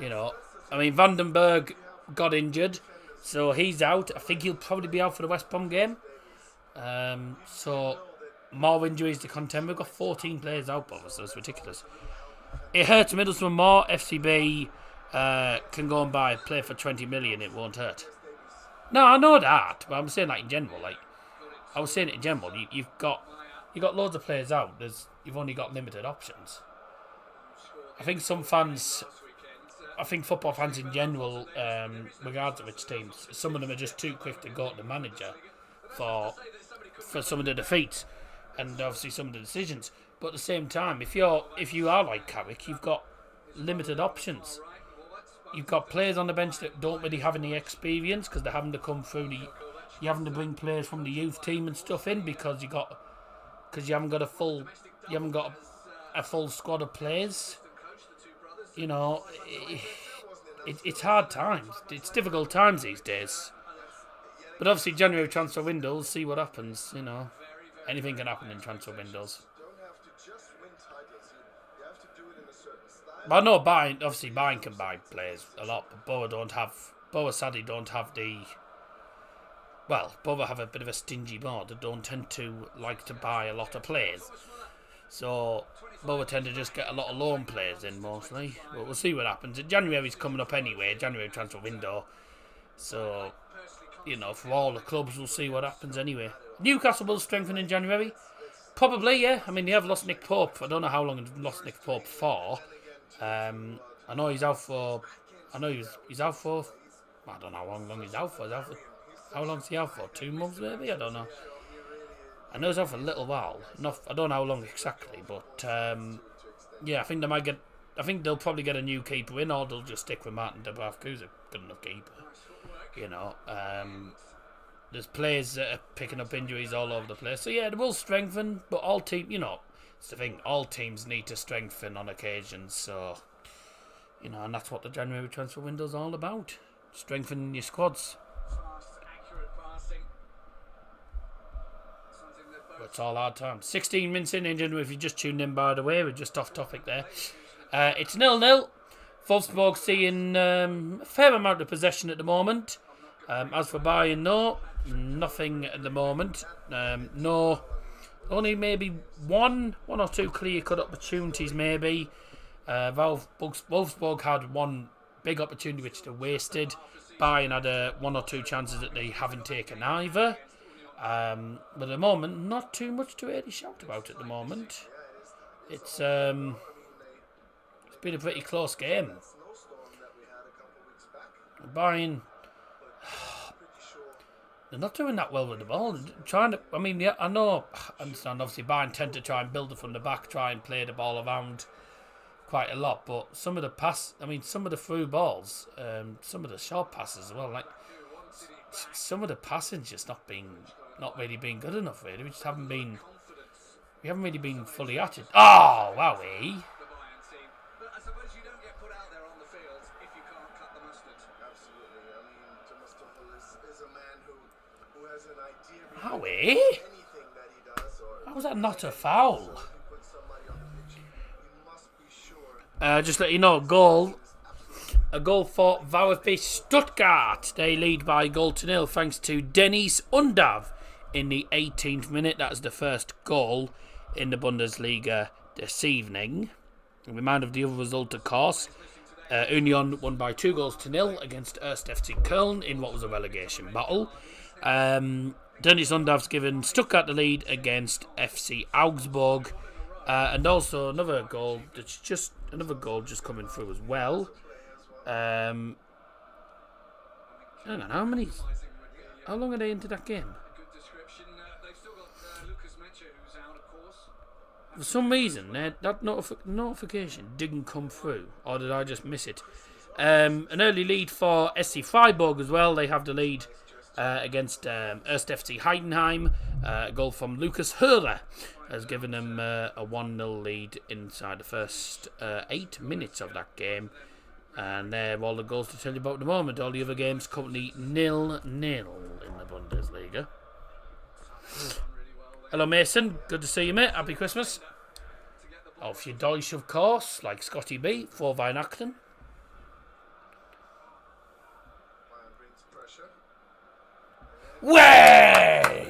You know, I mean, Vandenberg got injured, so he's out. I think he'll probably be out for the West Brom game. So more injuries to contend. We've got 14 players out, so it's ridiculous. It hurts Middlesbrough more. FCB can go and buy a player for 20 million. It won't hurt. No, I know that, but I'm saying that in general. Like I was saying it in general. You've got loads of players out. You've only got limited options. I think football fans in general, regardless of which teams, some of them are just too quick to go to the manager for some of the defeats and obviously some of the decisions. But at the same time, if you are like Carrick, you've got limited options. You've got players on the bench that don't really have any experience because they're having to come through you're having to bring players from the youth team and stuff in because you haven't got a full squad of players. You know, it's hard times. It's difficult times these days. But obviously, January transfer windows, see what happens. You know, anything can happen in transfer windows. But I know Bayern can buy players a lot, but Borough sadly don't have Borough have a bit of a stingy board that don't tend to like to buy a lot of players. So Borough tend to just get a lot of loan players in mostly. But we'll see what happens. January's coming up anyway, January transfer window. So, you know, for all the clubs, we'll see what happens anyway. Newcastle will strengthen in January. Probably, yeah. I mean, they have lost Nick Pope. I don't know how long they've lost Nick Pope for. I know he's out for. He's out for. I don't know how long he's out for. How long is he out for? 2 months maybe? I don't know. I know he's out for a little while. I don't know how long exactly, but yeah, I think they'll probably get a new keeper in, or they'll just stick with Martin Dubravka, who's a good enough keeper. You know, there's players that are picking up injuries all over the place. So yeah, they will strengthen, but all teams, you know, it's the thing. All teams need to strengthen on occasions. So, you know, and that's what the January transfer window is all about: strengthening your squads. It's all hard times. 16 minutes in January, if you just tuned in, by the way. We're just off topic there. It's 0-0. Wolfsburg seeing a fair amount of possession at the moment. As for Bayern, no. Nothing at the moment. No. Only maybe one or two clear-cut opportunities, maybe. Wolfsburg had one big opportunity which they wasted. Bayern had 1 or 2 chances that they haven't taken either. But at the moment, not too much to really shout about at the moment. It's been a pretty close game. Bayern, they're not doing that well with the ball. I understand obviously Bayern tend to try and build it from the back, try and play the ball around quite a lot, but some of the through balls, some of the short passes as well, like some of the passing just not really been good enough, really. We haven't really been fully at it. Oh, wowie. Howie? How was that not a foul? Just let you know, a goal for VfB Stuttgart. They lead by 1-0 thanks to Dennis Undav in the 18th minute. That's the first goal in the Bundesliga this evening. A reminder of the other result, of course. Union won by 2-0 against 1st FC Köln in what was a relegation battle. Dennis Undav's given Stuttgart the lead against FC Augsburg. And also another goal just coming through as well. Hang on, how long are they into that game? For some reason, that notification didn't come through, or did I just miss it? An early lead for SC Freiburg as well. They have the lead against FC Heidenheim. A goal from Lucas Hörer has given them a 1-0 lead inside the first 8 minutes of that game. And there are all the goals to tell you about at the moment. All the other games currently 0-0 in the Bundesliga. Hello Mason, good to see you mate, happy Christmas. Auf your Deutsch of course, like Scotty B, for Weihnachten. Way!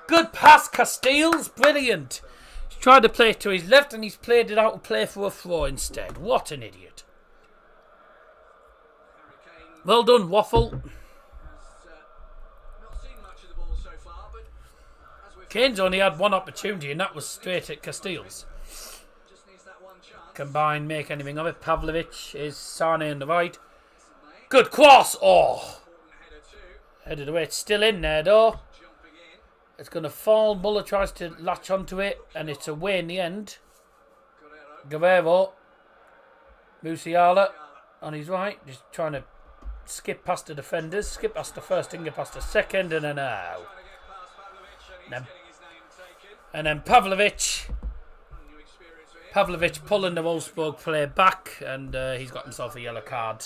Good pass, Casteels, brilliant. He's tried to play it to his left and he's played it out to play for a throw instead. What an idiot. Well done, Waffle. Kane's only had one opportunity and that was straight at Casteels. Combine, make anything of it. Pavlovic is Sane on the right. Good cross. Oh. Headed away. It's still in there though. It's going to fall. Muller tries to latch onto it and it's away in the end. Guerrero. Musiala on his right. Just trying to skip past the defenders. Skip past the first and get past the second and then out. And then Pavlovic pulling the Wolfsburg player back and he's got himself a yellow card.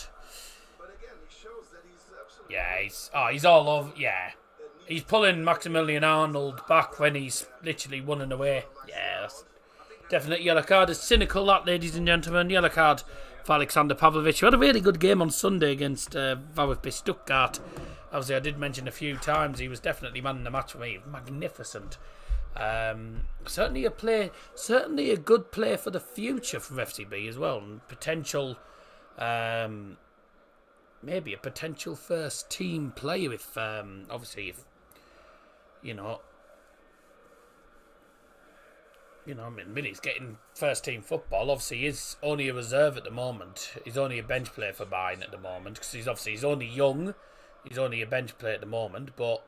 Yeah, he's all over. Yeah, he's pulling Maximilian Arnold back when he's literally running away. Yeah, that's definite yellow card. It's cynical that, ladies and gentlemen. Yellow card for Alexander Pavlovic, who had a really good game on Sunday against VfB Stuttgart. Obviously, I did mention a few times he was definitely man in the match for me. Magnificent. Certainly a good play for the future for FCB as well, and potential, maybe a potential first team player if, obviously, if I mean, he's getting first team football. Obviously, he's only a reserve at the moment. He's only a bench player for Bayern at the moment because he's only young. He's only a bench player at the moment, but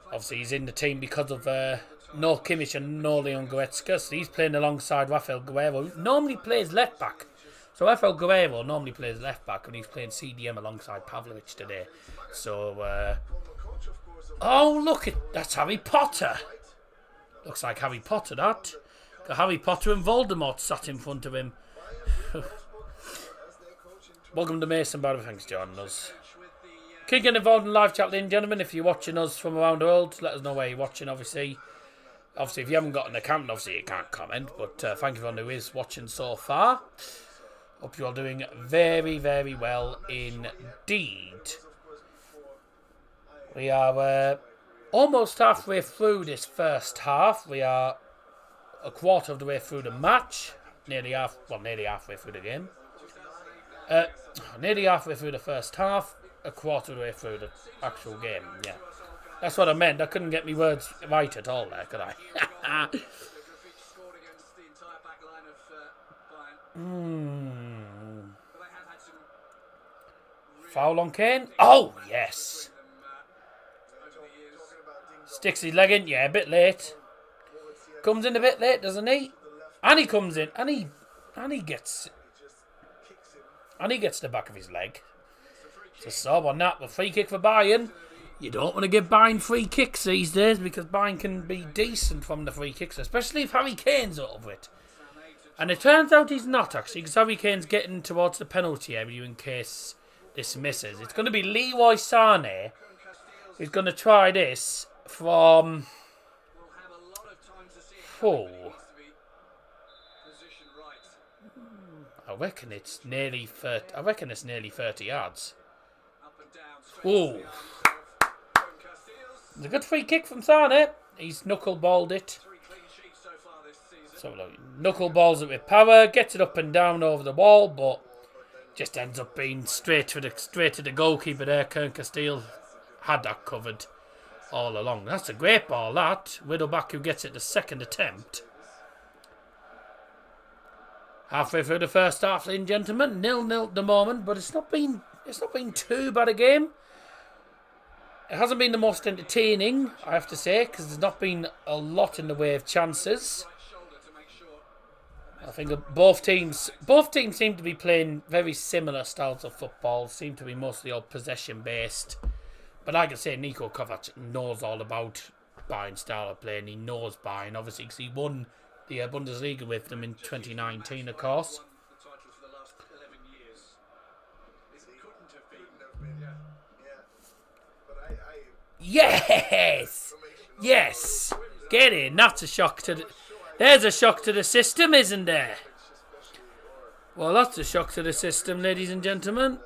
obviously he's in the team because of no Kimmich and no Leon Goretzka. So he's playing alongside Rafael Guerrero, who normally plays left back. So Rafael Guerrero normally plays left back, and he's playing CDM alongside Pavlovic today. So, oh look, that's Harry Potter. Looks like Harry Potter. That got Harry Potter and Voldemort sat in front of him. Welcome to Mason, by the way. Thanks for joining us. Keep getting involved in live chat, ladies and gentlemen. If you're watching us from around the world, let us know where you're watching, obviously. Obviously, if you haven't got an account, obviously you can't comment. But thank you for everyone who is watching so far. Hope you're all doing very, very well indeed. We are almost halfway through this first half. We are a quarter of the way through the match. Nearly halfway through the game. Nearly halfway through the first half. A quarter of the way through the actual game, yeah. That's what I meant. I couldn't get my words right at all there, could I? Foul on Kane. Oh, yes. Sticks his leg in. Yeah, a bit late. Comes in a bit late, doesn't he? And he comes in. And he gets the back of his leg. It's a sub on that. The free kick for Bayern. You don't want to give Bayern free kicks these days because Bayern can be decent from the free kicks, especially if Harry Kane's out of it. And it turns out he's not, actually, because Harry Kane's getting towards the penalty area in case this misses. It's going to be Leroy Sané who's going to try this from... I reckon it's nearly 30 yards. Oh, it's a good free kick from Sane. He's knuckleballed it. So knuckleballs it with power, gets it up and down over the wall, but just ends up being straight to the goalkeeper there. Kern Castile had that covered all along. That's a great ball, that. Widowback who gets it the second attempt. Halfway through the first half, ladies and gentlemen, 0-0 at the moment, but it's not been too bad a game. It hasn't been the most entertaining, I have to say, because there's not been a lot in the way of chances. I think both teams seem to be playing very similar styles of football. Seem to be mostly all possession based. But like I say, Niko Kovac knows all about Bayern's style of play, and he knows Bayern, obviously, because he won the Bundesliga with them in 2019, of course. Yes! Yes! Get in. That's a shock to the... There's a shock to the system, isn't there? Well, that's a shock to the system, ladies and gentlemen.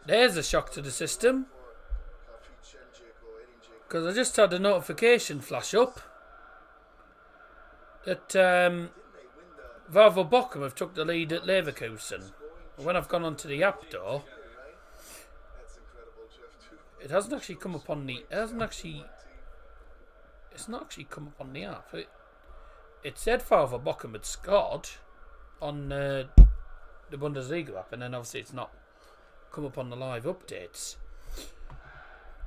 There's a shock to the system. Because I just had a notification flash up that VfL Bochum have took the lead at Leverkusen. When I've gone onto the app though, it hasn't actually come up on the... It's not actually come up on the app. It said VfL Bochum had scored on the Bundesliga app, and then obviously it's not come up on the live updates.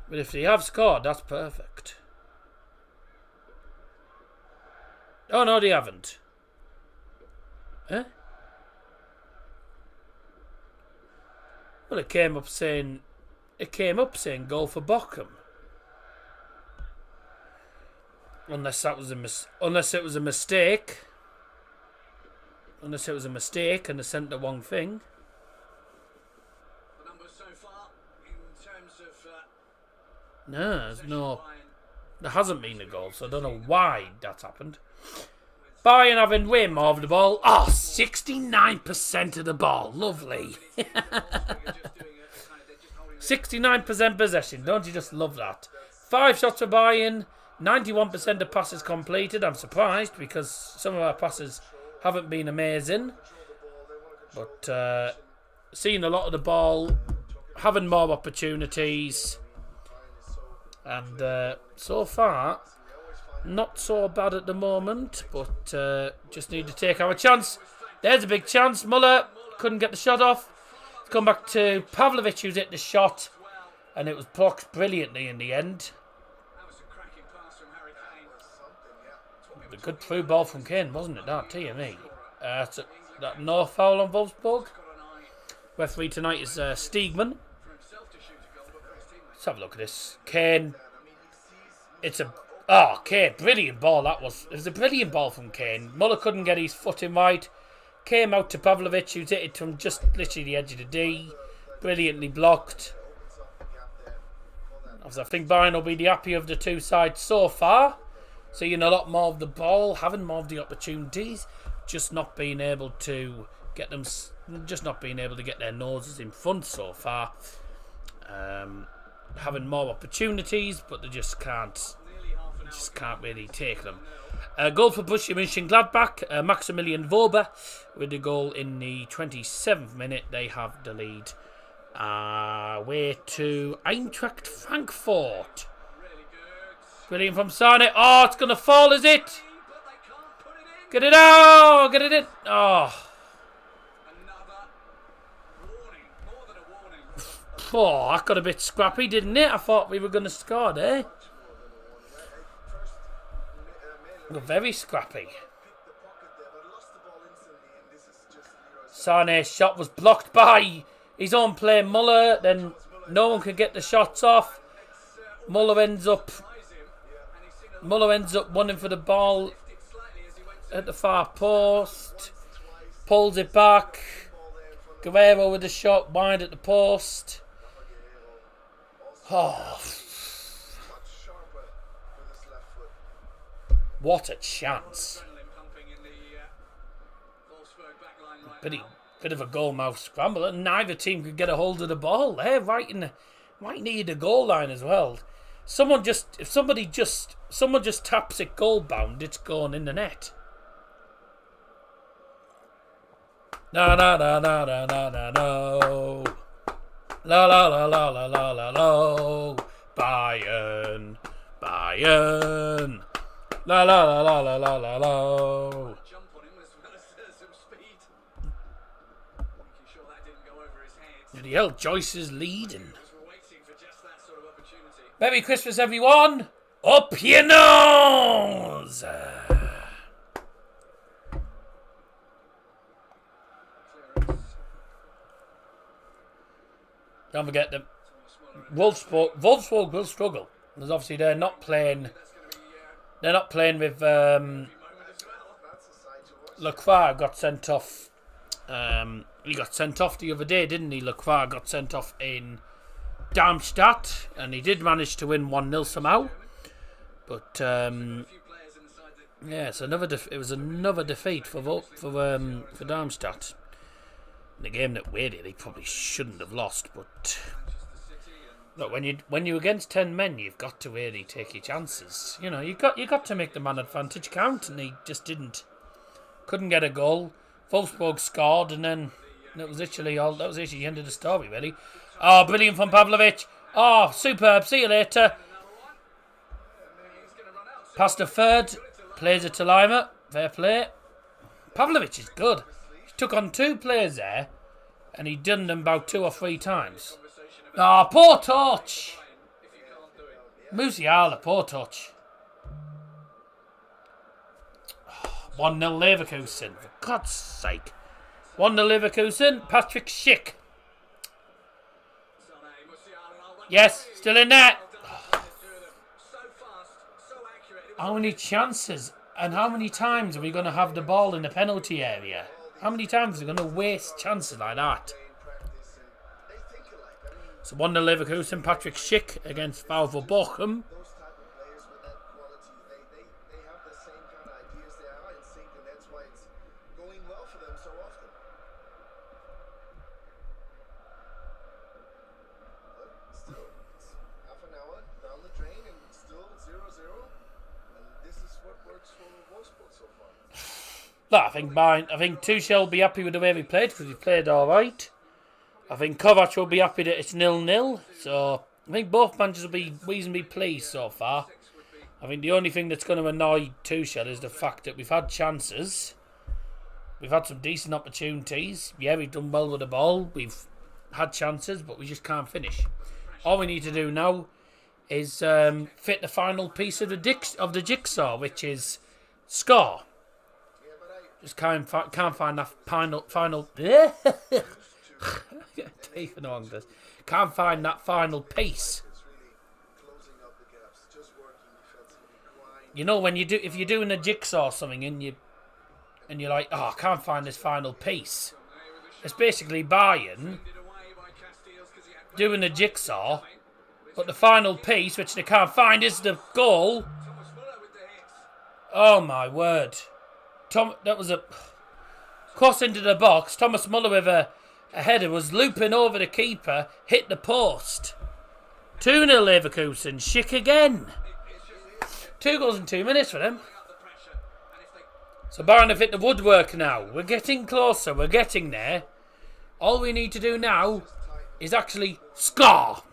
But if they have scored, that's perfect. Oh no, they haven't. Huh? Well, it came up saying goal for Bochum. Unless it was a mistake. Unless it was a mistake and they sent the wrong thing. No, there's no... There hasn't been a goal, so I don't know why that's happened. Bayern having way more of the ball. Oh, 69% of the ball. Lovely. 69% possession. Don't you just love that? 5 shots for Bayern. 91% of passes completed. I'm surprised because some of our passes haven't been amazing. But seeing a lot of the ball, having more opportunities. And so far, not so bad at the moment, but just need to take our chance. There's a big chance. Muller couldn't get the shot off. It's come back to Pavlovic, who's hit the shot, and it was blocked brilliantly in the end. A good through ball from Kane, wasn't it? That, TME. That no foul on Wolfsburg. Referee tonight is Steegman. Let's have a look at this. Kane. Kane, brilliant ball that was. It was a brilliant ball from Kane. Muller couldn't get his foot in right. Came out to Pavlovic, who's hit it from just literally the edge of the D. Brilliantly blocked. I think Bayern will be the happier of the two sides so far. Seeing a lot more of the ball, having more of the opportunities, just not being able to get them, just not being able to get their noses in front so far. Having more opportunities, but they just can't really take them. Goal for Borussia Mönchengladbach, Maximilian Wöber with the goal in the 27th minute. They have the lead. Way to Eintracht Frankfurt. Brilliant from Sane. Oh, it's going to fall, is it? Get it out! Get it in! Oh. Oh, that got a bit scrappy, didn't it? I thought we were going to score there. Very scrappy. Sane's shot was blocked by his own player, Muller. Then no one could get the shots off. Muller ends up running for the ball at the far post. Pulls it back. Guerrero with the shot wide at the post. Oh. What a chance. Bit of a goal-mouth scramble, and neither team could get a hold of the ball there, right near the goal line as well. Someone just taps it goal bound, it's going in the net. No. La la la la la la la la. Bayern. La la la la la la la la. The hell, Joyce is leading. Merry Christmas, everyone. Up your nose. Don't forget that Wolfsburg will struggle. Because obviously they're not playing with Lacroix got sent off. He got sent off the other day, didn't he? Lacroix got sent off in Darmstadt, and he did manage to win 1-0 somehow. But yeah, it was another defeat for Darmstadt. In a game that weirdly they probably shouldn't have lost, but look, when you're against 10 men, you've got to really take your chances. You know, you got to make the man advantage count, and he just didn't. Couldn't get a goal. Wolfsburg scored, and then that was literally the end of the story, really. Oh, brilliant from Pavlovic. Oh, superb. See you later. Past the third. Plays it to Lima. Fair play. Pavlovic is good. He took on 2 players there, and he done them about 2 or 3 times. Oh, poor touch. Musiala, poor touch. 1-0 Leverkusen, for God's sake. 1-0 Leverkusen, Patrick Schick. Yes, still in there. How many chances and how many times are we going to have the ball in the penalty area? How many times are we going to waste chances like that? So 1-0 Leverkusen, Patrick Schick against VfL Bochum. I think Tuchel will be happy with the way we played because we played all right. I think Kovac will be happy that it's 0-0. So I think both managers will be reasonably pleased so far. I think the only thing that's going to annoy Tuchel is the fact that we've had chances. We've had some decent opportunities. Yeah, we've done well with the ball. We've had chances, but we just can't finish. All we need to do now is fit the final piece of the jigsaw, which is score. Just can't find that final. Can't find that final piece. You know when if you're doing a jigsaw or something and you're like, oh, I can't find this final piece. It's basically Bayern doing a jigsaw, but the final piece, which they can't find, is the goal. Oh my word. That was a cross into the box. Thomas Muller with a header was looping over the keeper, hit the post. 2-0 Leverkusen, Schick again. 2 goals in 2 minutes for them. So Bayern have hit the woodwork now. We're getting closer, we're getting there. All we need to do now is actually score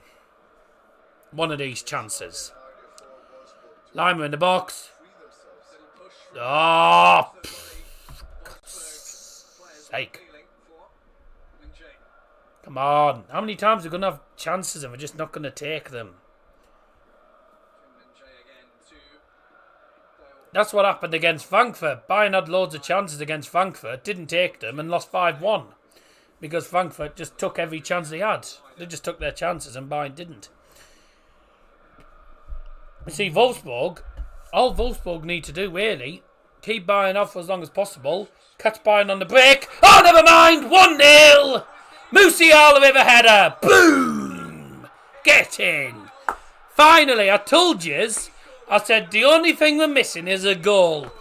one of these chances. Lima in the box. Oh, sake. Come on. How many times are we going to have chances and we're just not going to take them? That's what happened against Frankfurt. Bayern had loads of chances against Frankfurt, didn't take them and lost 5-1. Because Frankfurt just took every chance they had. They just took their chances and Bayern didn't. You see, Wolfsburg, all Wolfsburg need to do, really, keep Bayern off for as long as possible. Catch Bayern on the break. Oh, never mind. 1-0. Musiala with a header. Boom. Get in. Finally, I told yous. I said the only thing we're missing is a goal.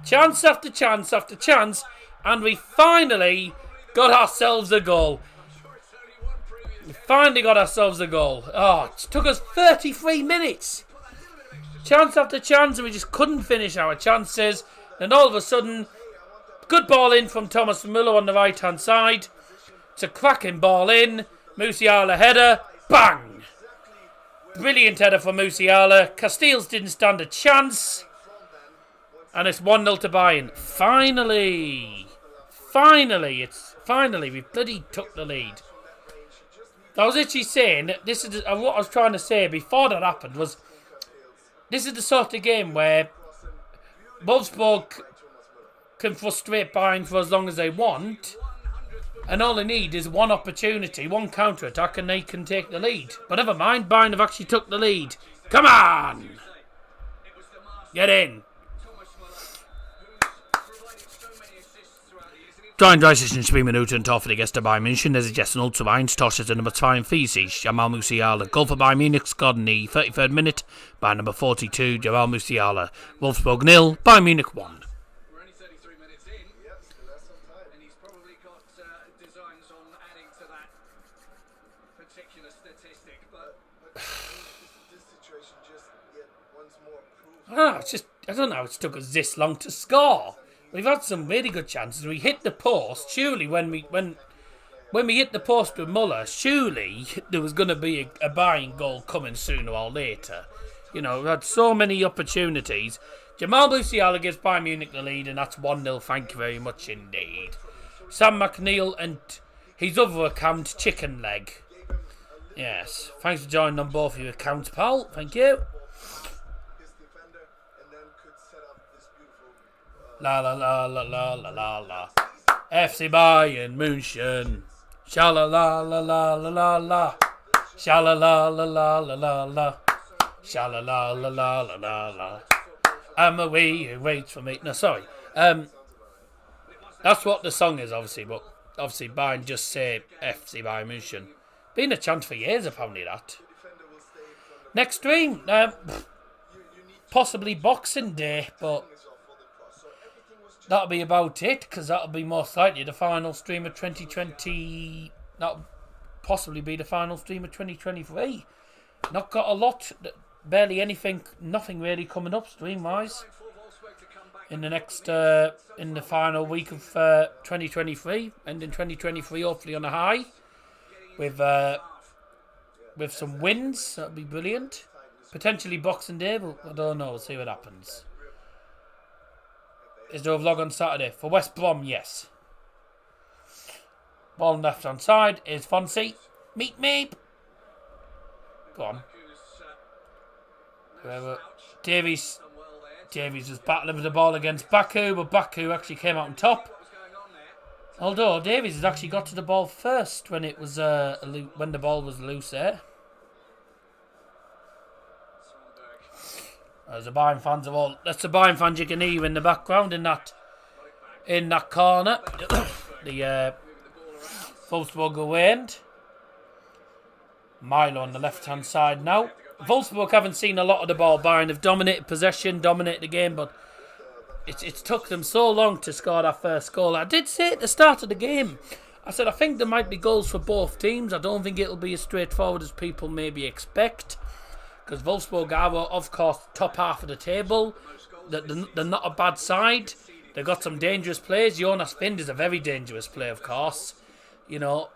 Chance after chance after chance. And we finally got ourselves a goal. Oh, it took us 33 minutes. Chance after chance, and we just couldn't finish our chances. And all of a sudden, good ball in from Thomas Müller on the right-hand side. It's a cracking ball in. Musiala header. Bang! Brilliant header for Musiala. Castells didn't stand a chance. And it's 1-0 to Bayern. Finally, we bloody took the lead. I was actually saying, this is what I was trying to say before that happened was, this is the sort of game where Wolfsburg can frustrate Bayern for as long as they want, And all they need is one opportunity, one counter-attack, and they can take the lead. But never mind, Bayern have actually took the lead. Come on! Get in. 33 Minuten tar för det gästa Bayern München. Det är Jessen 0-1. Tosches number 42. Jamal Musiala. Goal for Bayern Munich scored in the 33rd minute by number 42, Jamal Musiala. Wolfsburg 0, Bayern Munich 1. We're only 33 minutes in. Yep, still has some time. And he's probably got designs on adding to that particular statistic. But this situation just yet once more proves... I don't know, it's took us this long to score. We've had some really good chances. We hit the post. Surely when we hit the post with Muller, surely there was going to be a Bayern goal coming sooner or later. You know, we've had so many opportunities. Jamal Musiala gives Bayern Munich the lead, and that's 1-0. Thank you very much indeed. Sam McNeil and his other account, Chicken Leg. Yes, thanks for joining on both of your accounts, pal. Thank you. La la la la la la la la. FC Bayern München. Sha la la la la la la la. Sha la la la la la la la. Sha la la la la la la la. I'm away who waits for me. No, sorry. That's what the song is, obviously, but obviously Bayern just say FC Bayern München. Been a chant for years, apparently, that. Next stream, possibly Boxing Day, but that'll be about it, because that'll be most likely the final stream of 2020. That'll possibly be the final stream of 2023. Not got a lot, barely anything, nothing really coming up stream-wise in the next, in the final week of 2023, ending 2023 hopefully on a high, with some wins. That'll be brilliant. Potentially Boxing Day, but I don't know. We'll see what happens. Is there a vlog on Saturday? For West Brom, yes. Ball on the left hand side is Fonzie. Meet me. Go on. Whoever. Davies was battling with the ball against Baku, but Baku actually came out on top. Although Davies has actually got to the ball first when it was when the ball was loose there. As the Bayern fans of all, that's the Bayern fans you can hear in the background in that corner. The Wolfsburg away end. Milo on the left hand side now. Wolfsburg haven't seen a lot of the ball. Bayern have dominated possession, dominated the game, but it's took them so long to score that first goal. I did say at the start of the game, I said I think there might be goals for both teams. I don't think it'll be as straightforward as people maybe expect. Because Wolfsburg are, of course, top half of the table. They're not a bad side. They've got some dangerous players. Jonas Vind is a very dangerous player, of course. You know.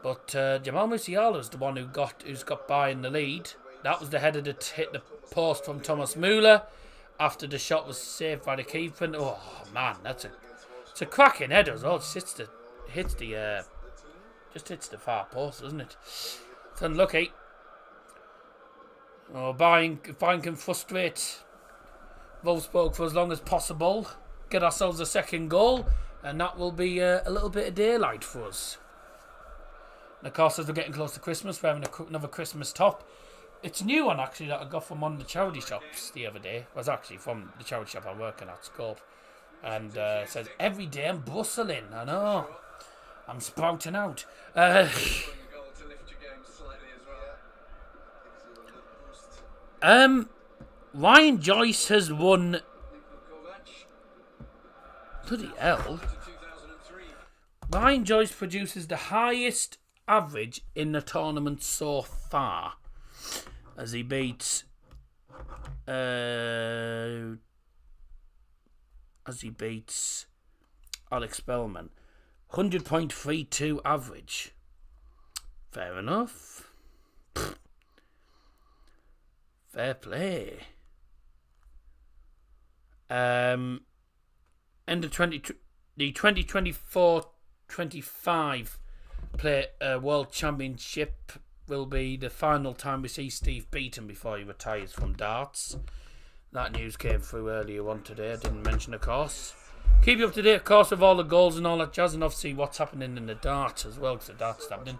But Jamal Musiala is the one who's got Bayern the lead. That was the header that hit the post from Thomas Müller after the shot was saved by the keeper. Oh, man, it's a cracking header as well. It hits the far post, doesn't it? It's unlucky. Oh, Bayern can frustrate Wolfsburg for as long as possible. Get ourselves a second goal, and that will be a little bit of daylight for us. And of course, as we're getting close to Christmas, we're having another Christmas top. It's a new one, actually, that I got from one of the charity shops the other day. It was actually from the charity shop I'm working at, Scope. And it says, every day I'm bustling. I know. I'm sprouting out. Ryan Joyce has won. Bloody hell. Ryan Joyce produces the highest average in the tournament so far, as he beats Alex Spellman. 100.32 average. Fair enough. Fair play. And the 2024-25 World Championship will be the final time we see Steve Beaton before he retires from darts. That news came through earlier on today. I didn't mention, of course. Keep you up to date, of course, with all the goals and all that jazz, and obviously what's happening in the darts as well, because the darts is happening.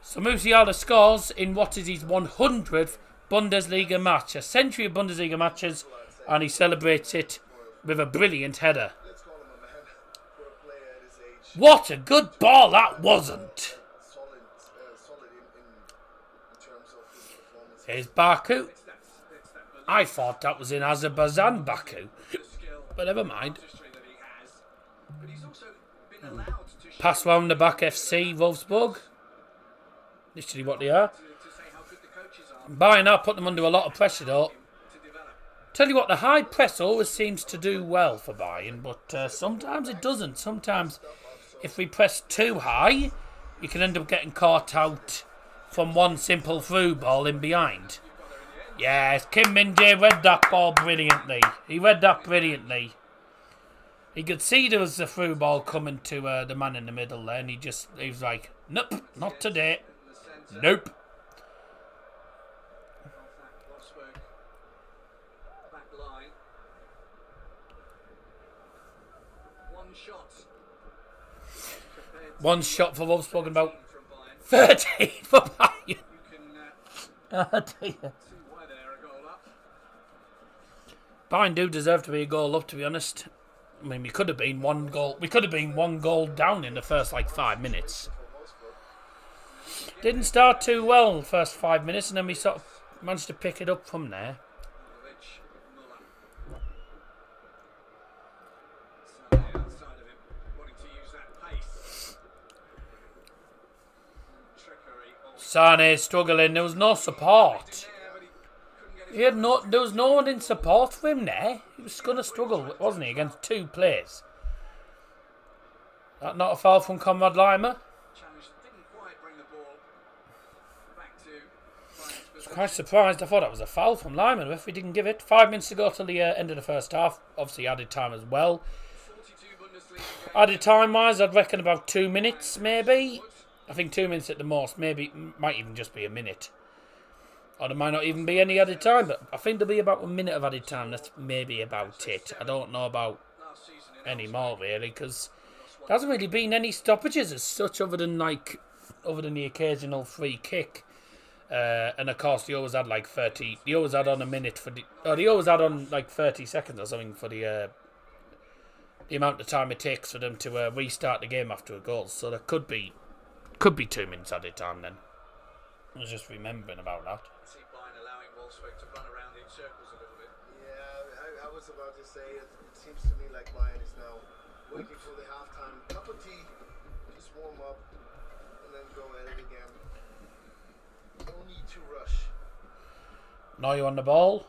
So Musiala scores in what is his 100th Bundesliga match. A century of Bundesliga matches, and he celebrates it with a brilliant header. What a good ball that wasn't. Here's Baku. I thought that was in Azerbaijan, Baku. But never mind. Pass round the back, FC Wolfsburg. Literally what they are. Bayern are putting them under a lot of pressure though. Tell you what, the high press always seems to do well for Bayern, but sometimes it doesn't. Sometimes if we press too high, you can end up getting caught out from one simple through ball in behind. Yes, Kim Min-jae read that ball brilliantly. He read that brilliantly. He could see there was a through ball coming to the man in the middle there, and he was like, nope, not today. Nope. One shot for Wolfsburg and about 13 for Bayern. Oh dear. Bayern do deserve to be a goal up, to be honest. I mean, we could have been one goal. We could have been one goal down in the first 5 minutes. Didn't start too well the first 5 minutes, and then we sort of managed to pick it up from there. Sane struggling. There was no support. There was no one in support for him there. He was going to struggle, wasn't he, against two players? That not a foul from Conrad Lima? I was quite surprised. I thought that was a foul from Lima. The referee didn't give it. 5 minutes to go till the end of the first half. Obviously added time as well. Added time-wise, I'd reckon about 2 minutes, maybe. I think 2 minutes at the most. Maybe, might even just be a minute. Or there might not even be any added time, but I think there'll be about a minute of added time. That's maybe about it. I don't know about any more, really, because there hasn't really been any stoppages as such, other than the occasional free kick. And of course, they always had 30. They always had on a minute for the. Or they always had on 30 seconds or something for the amount of time it takes for them to restart the game after a goal. So there could be 2 minutes added time then. I was just remembering about that. I see Bayern allowing Wolfsburg to run around in circles a little bit. Yeah, I was about to say, it seems to me like Bayern is now waiting for the halftime cup of tea, just warm up, and then go at it again. No need to rush. Neuer on the ball.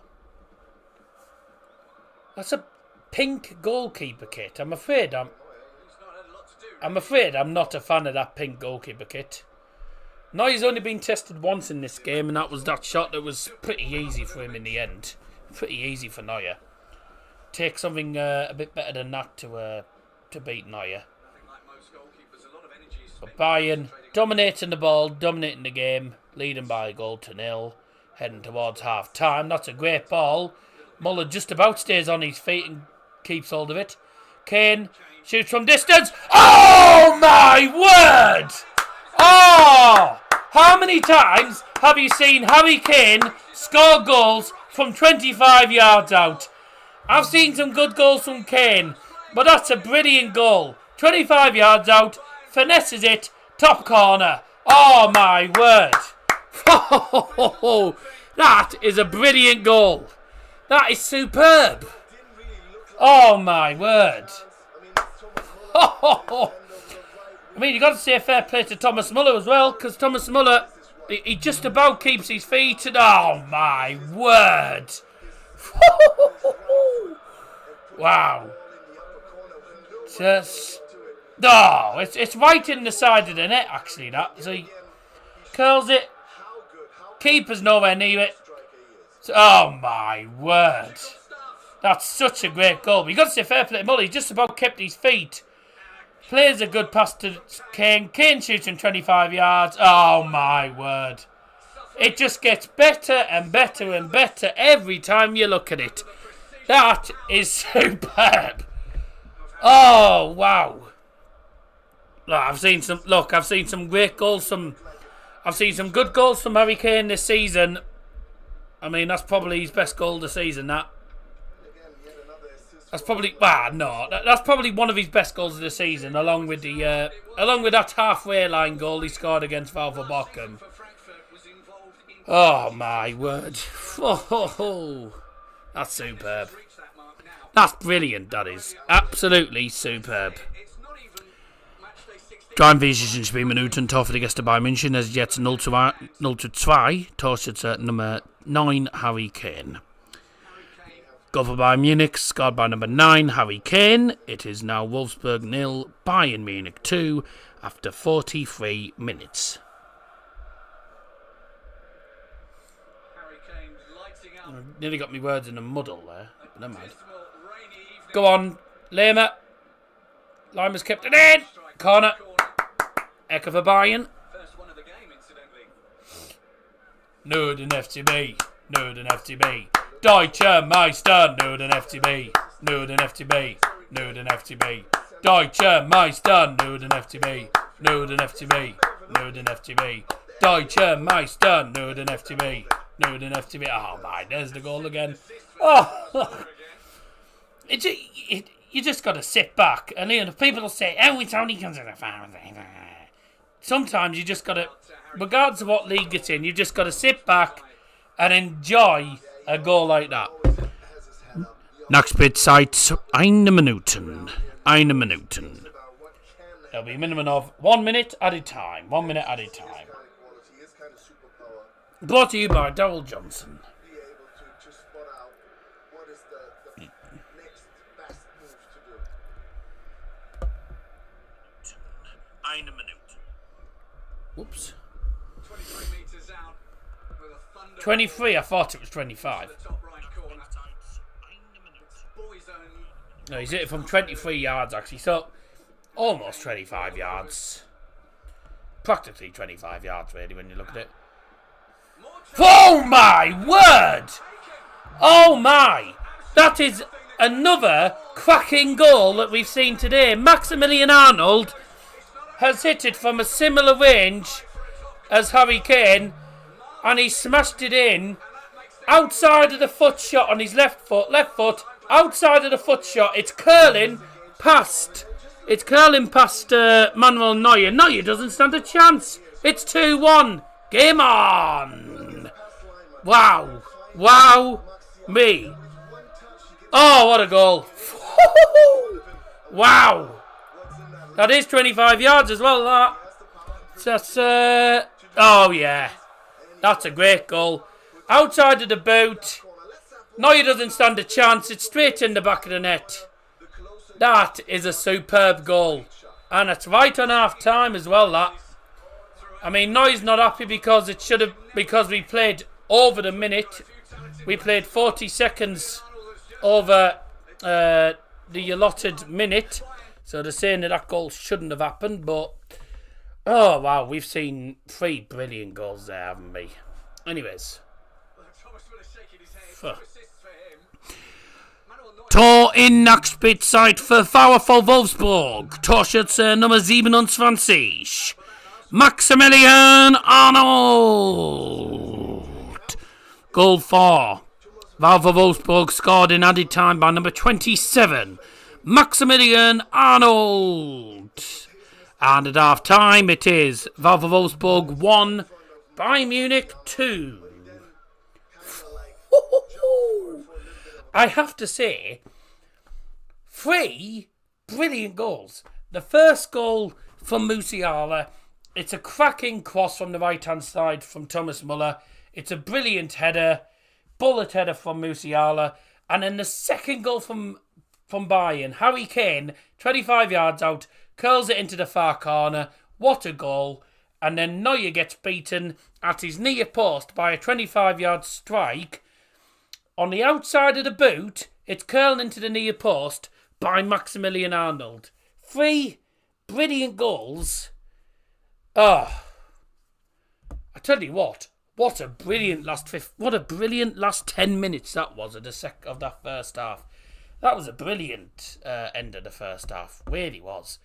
That's a pink goalkeeper kit. I'm afraid I'm not a fan of that pink goalkeeper kit. Neuer's only been tested once in this game, and that was that shot that was pretty easy for him in the end. Pretty easy for Neuer. Take something a bit better than that to beat Neuer. But Bayern dominating the ball, dominating the game, leading by a goal to 0, heading towards half time. That's a great ball. Muller just about stays on his feet and keeps hold of it. Kane shoots from distance. Oh my word! Oh! How many times have you seen Harry Kane score goals from 25 yards out? I've seen some good goals from Kane, but that's a brilliant goal. 25 yards out, finesses it, top corner. Oh my word! That is a brilliant goal. That is superb. Oh my word! I mean, you got to say fair play to Thomas Muller as well, because Thomas Muller, he just about keeps his feet. And oh my word! Wow! Just it's right in the side of the net actually. That so he curls it. Keeper's nowhere near it. Oh my word! That's such a great goal. You got to say fair play to Muller. He just about kept his feet. Plays a good pass to Kane. Kane shoots from 25 yards. Oh my word. It just gets better and better and better every time you look at it. That is superb. Oh, wow. Look, I've seen some great goals I've seen some good goals from Harry Kane this season. I mean, that's probably his best goal of the season, that. That's probably that's probably one of his best goals of the season, along with that halfway line goal he scored against Wolfsburg. Oh my word! Oh, that's superb. That's brilliant. That is absolutely superb. 43 Minuten, Tor für die Gäste Bayern München, es ist jetzt 0:2, Torschütze Nummer 9, Harry Kane. Goal for Bayern Munich, scored by number 9, Harry Kane. It is now Wolfsburg 0, Bayern Munich 2, after 43 minutes. Nearly got me words in a muddle there, but never mind. Go on, Lima. Lima's kept it in. Corner. Ecke for Bayern. Nur den FCB. Nur den FCB. Deutscher Meister. Nur den FCB. Nur den FCB. Nur den FCB. Deutscher Meister. Nur den FCB. Nur den FCB. Nur den FCB. Deutscher Meister. Nur den FCB. Nur den FCB. Oh my, there's the goal again. Oh, you just got to sit back, and the people will say, "Oh, it's only because of the fans." Sometimes you just got to, regardless of what league it's in, you just got to sit back and enjoy a goal like that. Nachspielzeit 1 Minuten. 1 Minuten. There'll be a minimum of 1 minute at a time. 1 minute at a time. Brought to you by Darrell Johnson. Whoops. 23, I thought it was 25. No, he's hit it from 23 yards actually, so almost 25 yards. Practically 25 yards really when you look at it. Oh my word! Oh my! That is another cracking goal that we've seen today. Maximilian Arnold has hit it from a similar range as Harry Kane, and he smashed it in outside of the foot shot on his left foot, outside of the foot shot. It's curling past Manuel Neuer. Neuer doesn't stand a chance. It's 2-1. Game on. Wow me. Oh, what a goal. Wow. That is 25 yards as well, that. That's, oh yeah. That's a great goal. Outside of the boot. Neuer doesn't stand a chance. It's straight in the back of the net. That is a superb goal. And it's right on half time as well, that. I mean, Neuer's not happy because we played over the minute. We played 40 seconds over the allotted minute. So they're saying that goal shouldn't have happened, but oh wow, we've seen 3 brilliant goals there, haven't we? Anyways. Tor in Nachspielzeit für VfL Wolfsburg. Torschütze Nummer 27. Maximilian Arnold. Goal 4. VfL Wolfsburg scored in added time by number 27. Maximilian Arnold. And at half time it is VfL Wolfsburg 1, Bayern Munich 2. I have to say, 3 brilliant goals. The first goal from Musiala, it's a cracking cross from the right hand side from Thomas Muller. It's a brilliant header, bullet header from Musiala. And then the second goal from Bayern, Harry Kane, 25 yards out, curls it into the far corner. What a goal. And then Neuer gets beaten at his near post by a 25-yard strike. On the outside of the boot, it's curled into the near post by Maximilian Arnold. 3 brilliant goals. Oh, I tell you what a brilliant last 10 minutes that was of that first half. That was a brilliant end of the first half. Really was.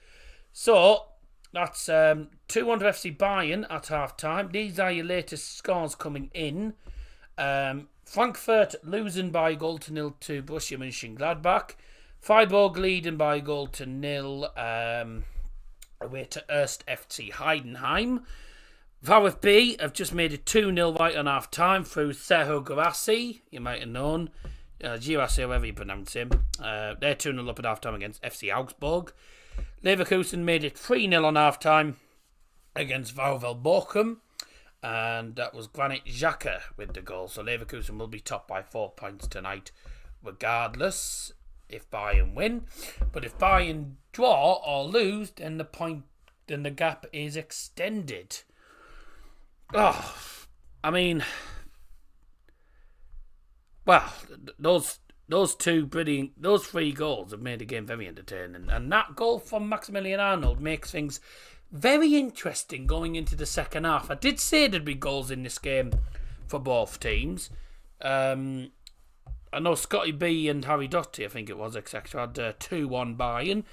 So, that's 2-1 to FC Bayern at half-time. These are your latest scores coming in. Frankfurt losing by a goal to 0 to Borussia Mönchengladbach. Freiburg leading by a goal to 0 away to Erst FC Heidenheim. VfB have just made it 2-0 right on half-time through Sergio Guirassy. You might have known. Guirassy, however you pronounce him. They're 2-0 up at half-time against FC Augsburg. Leverkusen made it 3-0 on half-time against VfL Bochum. And that was Granit Xhaka with the goal. So Leverkusen will be top by 4 points tonight, regardless if Bayern win. But if Bayern draw or lose, then the gap is extended. Oh, I mean, well, those three goals have made the game very entertaining, and that goal from Maximilian Arnold makes things very interesting going into the second half. I did say there'd be goals in this game for both teams. I know Scotty B and Harry Doty, I think it was, etc., had 2-1 Bayern.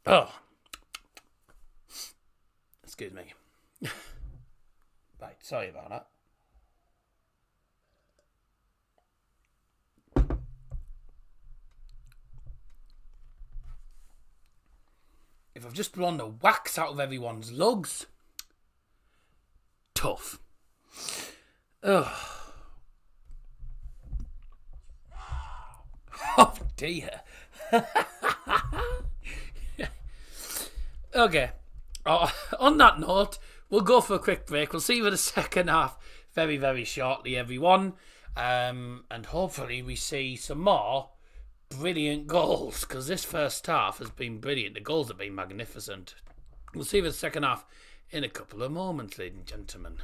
Oh. Excuse me. Right, sorry about that. If I've just blown the wax out of everyone's lugs. Tough. Ugh. Oh dear. Okay. On that note, we'll go for a quick break. We'll see you for the second half very, very shortly, everyone. And hopefully we see some more brilliant goals, because this first half has been brilliant. The goals have been magnificent. We'll see you for the second half in a couple of moments, ladies and gentlemen.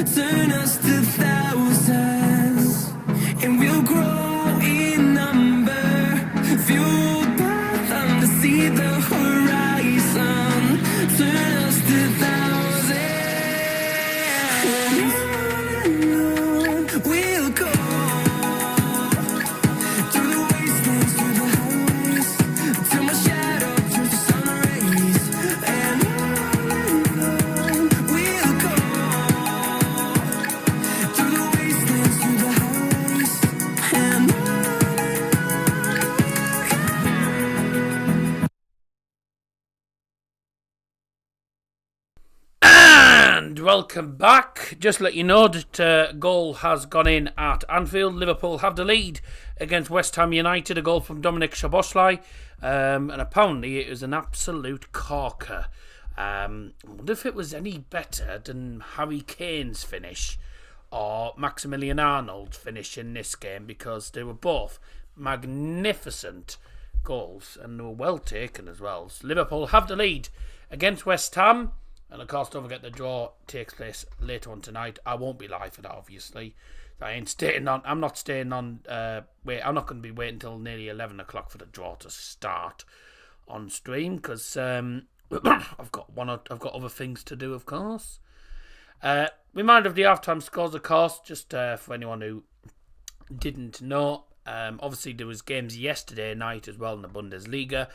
turn us to thousands, and we'll grow in number, fueled by thunder, see the horizon, turn us to thousands, and on we'll go, through the wastelands, through the highways, till my shadow turns to sun rays, and on we'll go, through the wastelands, through the highways, and on. And welcome back. Just to let you know that goal has gone in at Anfield. Liverpool have the lead against West Ham United. A goal from Dominic Szoboszlai. And apparently it was an absolute corker. I wonder if it was any better than Harry Kane's finish or Maximilian Arnold's finish in this game, because they were both magnificent goals and they were well taken as well. So Liverpool have the lead against West Ham. And of course, don't forget the draw takes place later on tonight. I won't be live for that, obviously. I'm not staying on. I'm not going to be waiting until nearly 11 o'clock for the draw to start on stream, because I've got other things to do, of course. Reminder of the halftime scores, of course, just for anyone who didn't know. Obviously, there was games yesterday night as well in the Bundesliga.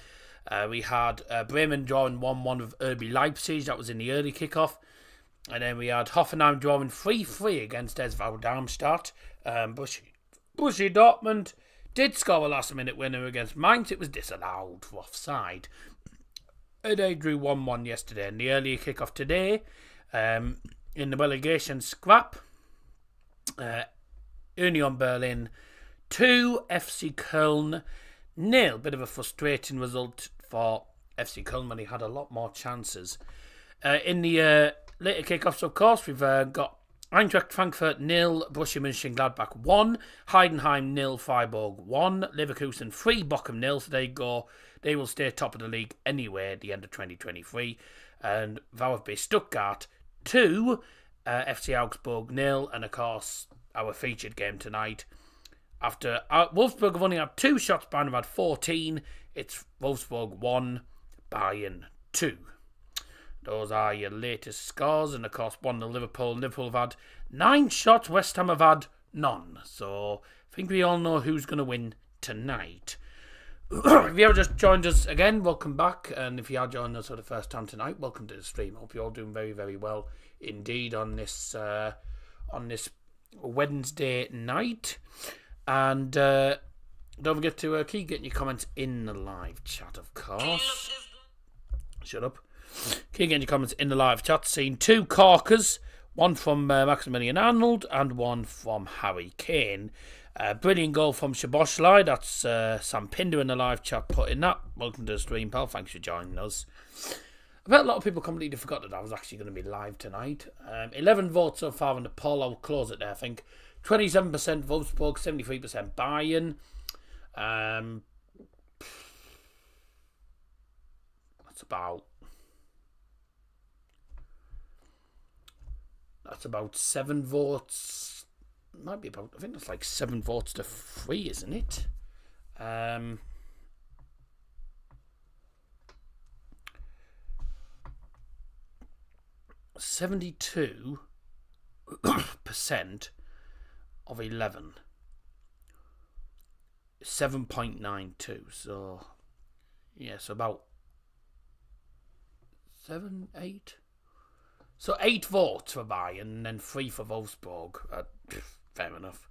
We had Bremen drawing 1-1 with RB Leipzig. That was in the early kickoff. And then we had Hoffenheim drawing 3-3 against SV Darmstadt. Borussia Dortmund did score a last-minute winner against Mainz. It was disallowed for offside. They drew 1-1 yesterday. In the earlier kickoff today, in the relegation scrap, Union Berlin 2, FC Köln 0. Bit of a frustrating result for FC Köln when he had a lot more chances. In the later kickoffs, of course, we've got Eintracht Frankfurt 0, Borussia Mönchengladbach 1, Heidenheim 0, Freiburg 1, Leverkusen 3, Bochum 0. So they will stay top of the league anyway at the end of 2023. And VfB Stuttgart 2, FC Augsburg 0, and of course our featured game tonight. After Wolfsburg have only had 2 shots, Bayern have had 14. It's Wolfsburg 1, Bayern 2. Those are your latest scores. And of course, 1-0 Liverpool. Liverpool have had 9 shots, West Ham have had none. So I think we all know who's going to win tonight. If you ever just joined us again, welcome back. And if you are joining us for the first time tonight, welcome to the stream. Hope you're all doing very, very well indeed on this Wednesday night. And don't forget to keep getting your comments in the live chat, of course. Shut up. Keep getting your comments in the live chat. Seen 2 corkers, one from Maximilian Arnold and one from Harry Kane. Brilliant goal from Szoboszlai. That's Sam Pinder in the live chat putting that. Welcome to the stream, pal. Thanks for joining us. I bet a lot of people completely forgot that I was actually going to be live tonight. 11 votes so far on the poll. I'll close it there, I think. 27% Wolfsburg, 73% Bayern. That's about 7 votes. Might be about. I think that's like 7 votes to 3, isn't it? 72% of 11. 7.92. So yeah, so about 7, 8. So 8 votes for Bayern and then 3 for Wolfsburg. Fair enough.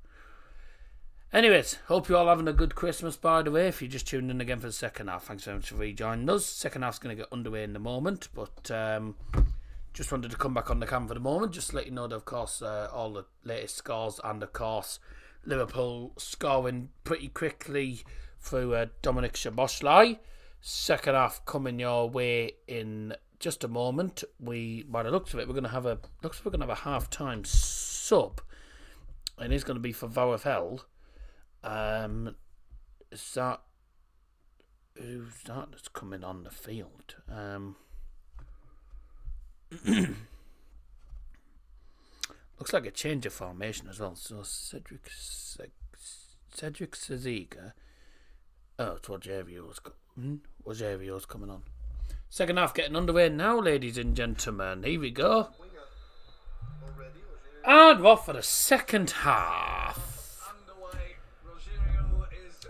Anyways, hope you're all having a good Christmas, by the way. If you just tuned in again for the second half, thanks very much for rejoining us. Second half's going to get underway in a moment, but just wanted to come back on the cam for the moment, just to let you know that, of course, all the latest scores, and of course, Liverpool scoring pretty quickly through Dominic Szoboszlai. Second half coming your way in just a moment. By the looks of it, we're going to have a half-time sub, and it's going to be for VFL. Who's that that's coming on the field? Looks Looks like a change of formation as well. So Cedric Saziga. Oh, it's Rogerio's coming on. Second half getting underway now, ladies and gentlemen. Here we go. And we're off for the second half.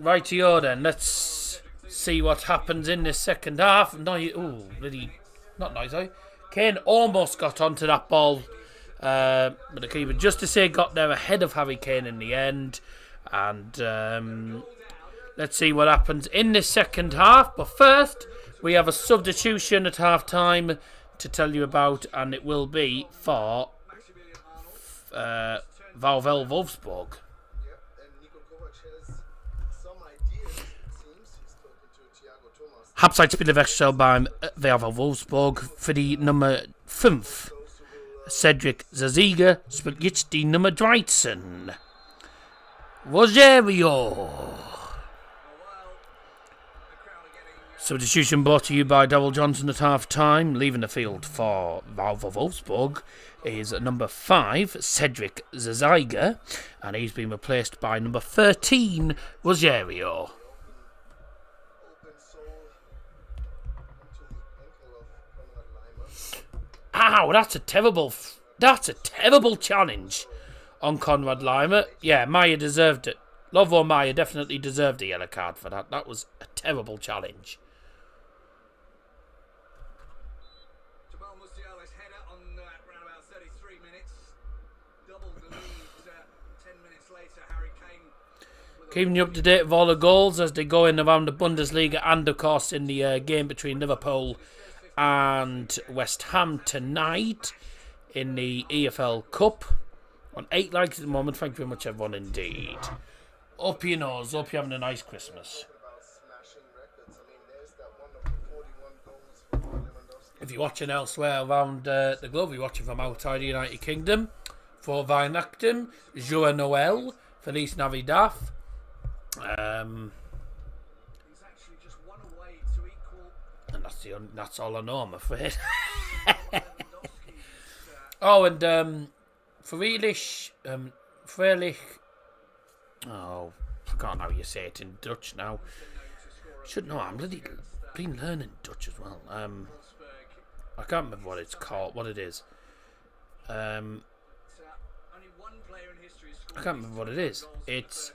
Rightio then, let's see what happens in this second half. Not noisy. Kane almost got onto that ball, but the keeper, just to say, got there ahead of Harry Kane in the end. And let's see what happens in this second half. But first, we have a substitution at half time to tell you about, and it will be for VfL Wolfsburg. Halbzeitspieler wechselt beim VfL Wolfsburg für die Nummer 5. Cedric Zaziga spielt jetzt die Nummer 13. Rogerio. Substitution brought to you by Double Johnson at half time. Leaving the field for VfL Wolfsburg is number 5, Cedric Zaziga, and he's been replaced by number 13, Rogerio. Ow, that's a terrible challenge on Konrad Laimer. Yeah, Maya deserved it. Lovro Maya definitely deserved a yellow card for that. That was a terrible challenge. Header on around about 33 minutes. Doubled the lead 10 minutes later. Harry Kane. Keeping you up to date with all the goals as they go in around the Bundesliga and, of course, in the game between Liverpool and West Ham tonight in the EFL Cup. On 8 likes at the moment. Thank you very much, everyone, indeed. Up your nose. Hope you're having a nice Christmas. If you're watching elsewhere around the globe, you're watching from outside the United Kingdom. For Weihnachten, Joyeux Noël, Feliz Navidad. He's actually just one away to equal. And that's all I know, I'm afraid. Oh, and Freilich, oh, forgotten how you say it in Dutch now. Should know, I'm really been learning Dutch as well. I can't remember what it's called, what it is. I can't remember what it is. It's,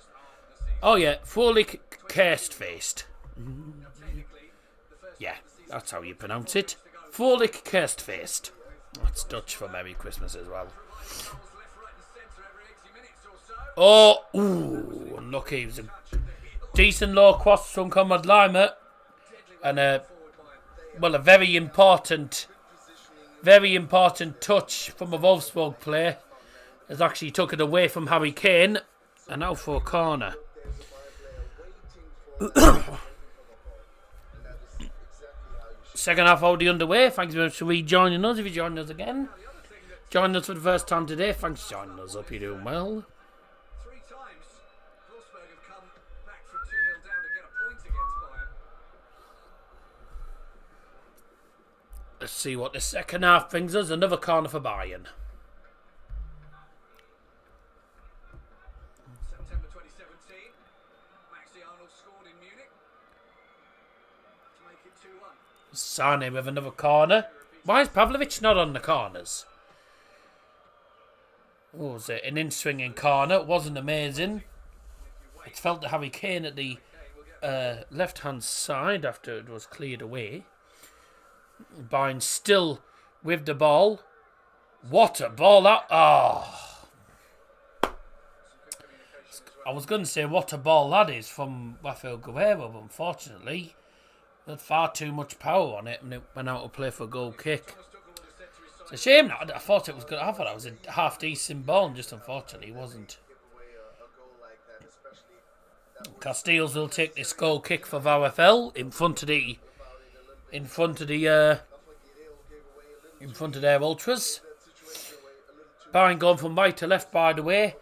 oh yeah, Fröhlich Kerstfeest. Yeah, that's how you pronounce it. Fröhlich Kerstfeest. That's Dutch for Merry Christmas as well. Oh, ooh, unlucky. It was a decent low cross from Konrad Laimer. And a very important touch from a Wolfsburg player. Has actually took it away from Harry Kane. And now for a corner. Second half already underway. Thanks very much for rejoining us. If you joined us again, joining us for the first time today, thanks for joining us. Hope you're doing well. 3 times Wolfsburg have come back from 2-0 down to get a point against Bayern. Let's see what the second half brings us. Another corner for Bayern. September 2017, Maxi Arnold scored in Munich to make it 2-1. Sane with another corner. Why is Pavlovic not on the corners? What was it? An in-swinging corner. It wasn't amazing. It felt to Harry Kane at the left-hand side after it was cleared away. Bayern still with the ball. What a ball that... Oh. I was going to say what a ball that is from Rafael Guerrero, but unfortunately... had far too much power on it and it went out to play for a goal kick. It's a shame that I thought it was good. I thought it was a half decent ball and just unfortunately wasn't. Casteels will take this goal kick for VFL in front of their ultras. Bayern going from right to left, by the way,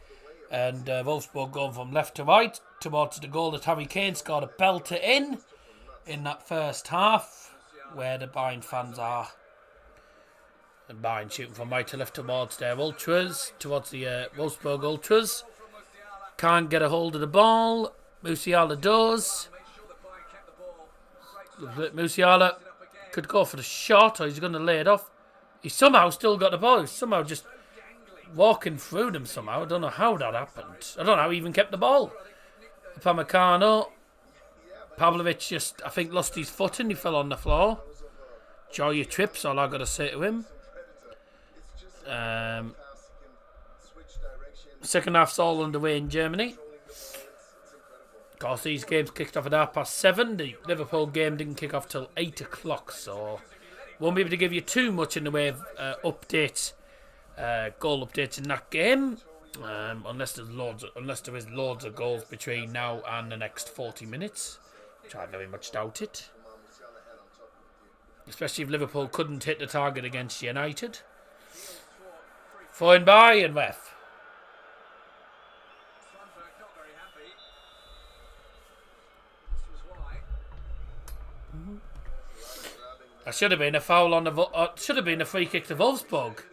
and Wolfsburg going from left to right towards the goal that Harry Kane scored a belter in that first half, where the Bayern fans are And Bayern shooting from right to left towards their ultras, towards the Wolfsburg ultras. Can't get a hold of the ball. Musiala does. Musiala could go for the shot, or he's going to lay it off. He's somehow still got the ball. He's somehow just walking through them somehow. I don't know how that happened. I don't know how he even kept the ball. Upamecano. Pavlovic just, I think, lost his footing. He fell on the floor. Enjoy your trips, all I've got to say to him. Second half's all underway in Germany. Of course, these games kicked off at 7:30. The Liverpool game didn't kick off till 8 o'clock, so won't be able to give you too much in the way of updates, goal updates in that game, unless there is loads of goals between now and the next 40 minutes, which I very much doubt it. Especially if Liverpool couldn't hit the target against United. Fine by and ref. That should have been a foul on the. Should have been a free kick to Wolfsburg.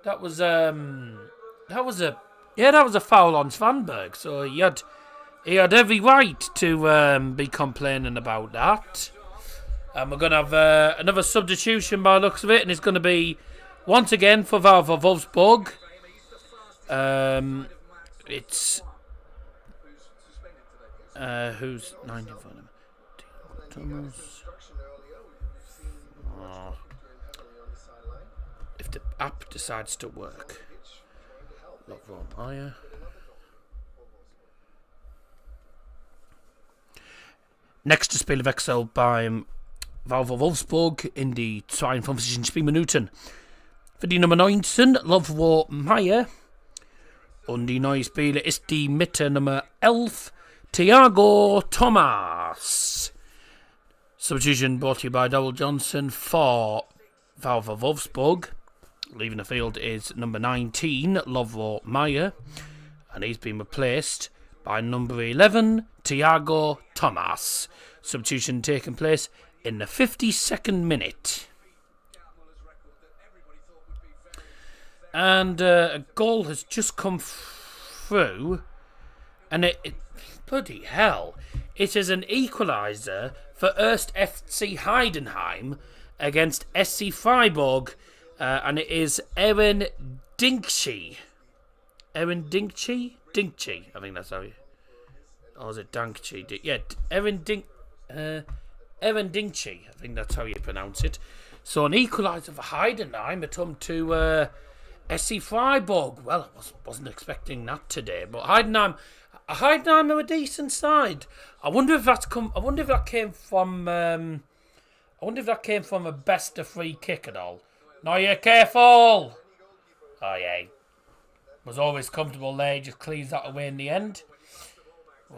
That was a foul on Svanberg. So he had every right to be complaining about that. And we're gonna have another substitution by the looks of it, and it's going to be once again for VfL Wolfsburg. It's who's 19 for them? Thomas. If the app decides to work. Nächstes Spielwechsel beim VfL Wolfsburg in die 52. Spielminuten. Für die Nummer 19, Lovro Meyer. Und die neue Spieler ist die Mitte Nummer 11, Thiago Thomas. Substitution brought to you by Dowell Johnson for VfL Wolfsburg. Leaving the field is number 19, Lovro Meyer. And he's been replaced by number 11, Thiago Thomas. Substitution taking place in the 52nd minute. And a goal has just come through. And it bloody hell. It is an equaliser for Erst FC Heidenheim against SC Freiburg. And it is Aaron Dinkchi. Aaron Dinkchi? Dinkchi, I think that's how you... Or is it Dankchi? Yeah, Aaron Dinkchi, I think that's how you pronounce it. So an equaliser for Heidenheim at home to SC Freiburg. Well, I wasn't expecting that today, but Heidenheim are a decent side. I wonder if that came from a best of free kick at all. No, you're careful. Oh yeah, was always comfortable there. Just cleaves that away in the end.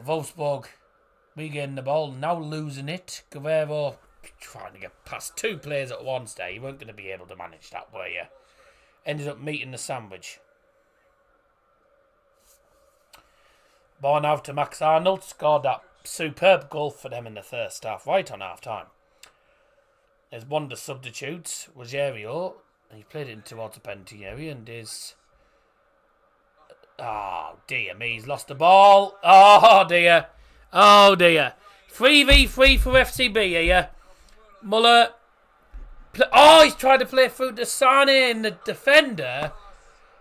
Wolfsburg regained the ball, now losing it. Guerrero trying to get past two players at once there. You weren't going to be able to manage that, were you? Ended up meeting the sandwich. Ball now to Max Arnold. Scored that superb goal for them in the first half, right on half time. There's one of the substitutes, Rogerio, and he played it in towards the penalty area and is... Oh, dear me, he's lost the ball. Oh, dear. Oh, dear. 3v3 for FCB here. Muller. Oh, he's trying to play through to Sane, and the defender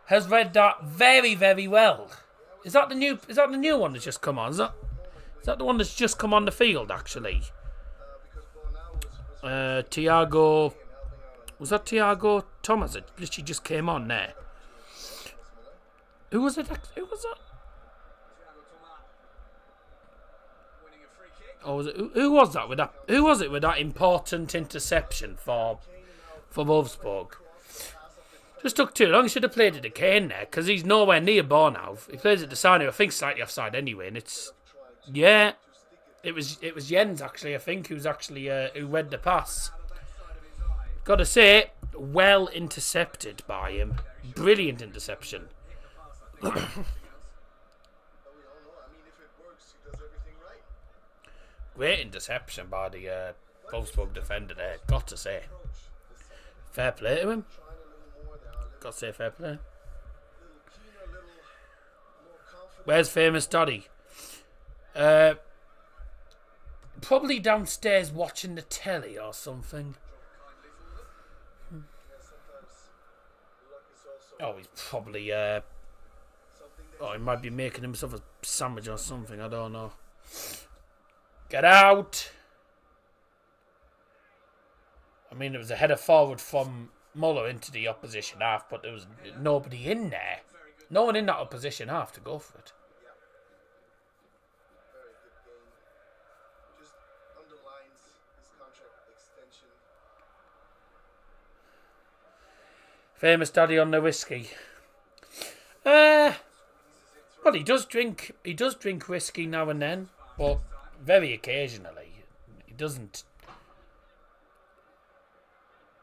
has read that very, very well. Is that the new one that's just come on? Is that the one that's just come on the field, actually? Thiago... Was that Thiago Thomas? It literally just came on there. Who was it? Who was that? Oh, was it? Who was that with that? Who was it with that important interception for Wolfsburg? Just took too long. He should have played it to Kane there, because he's nowhere near ball now. He plays it to Sane, I think slightly offside anyway, and it's it was Jens actually, I think, who read the pass. Got to say, well intercepted by him. Brilliant interception. Great interception by the Wolfsburg defender there, got to say. Fair play to him. Got to say fair play. little keener, little more confident. Where's famous Doddy? Probably downstairs watching the telly or something. Yeah, sometimes luck is also Oh, he's probably something that oh, he might be making himself a sandwich or something. I don't know. Get out! I mean, it was a header forward from Muller into the opposition half, but there was nobody in there. No one in that opposition half to go for it. very good game. Just underlines his contract extension. Famous Daddy on the whiskey. Well, he does drink whiskey now and then, but very occasionally. He doesn't.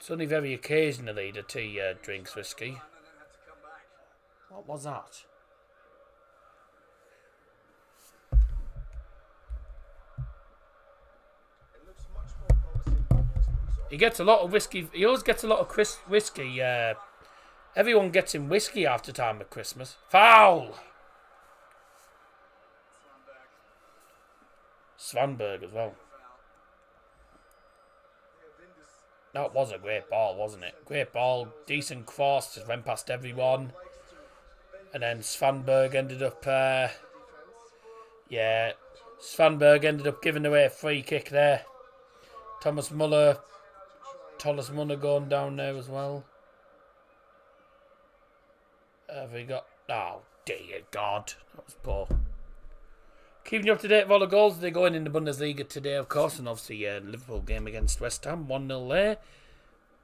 It's only very occasionally that he drinks whiskey. What was that? It looks much more promising than Wolfsburg's. He gets a lot of whiskey. He always gets a lot of whiskey. Everyone gets him whiskey after time at Christmas. Foul! Svanberg as well. That was a great ball, wasn't it? Great ball, decent cross, just went past everyone. And then Svanberg ended up, Svanberg ended up giving away a free kick there. Thomas Muller going down there as well. Have we got... Oh, dear God. That was poor. Keeping you up to date with all the goals. They're going in the Bundesliga today, of course. And obviously, Liverpool game against West Ham. 1-0 there.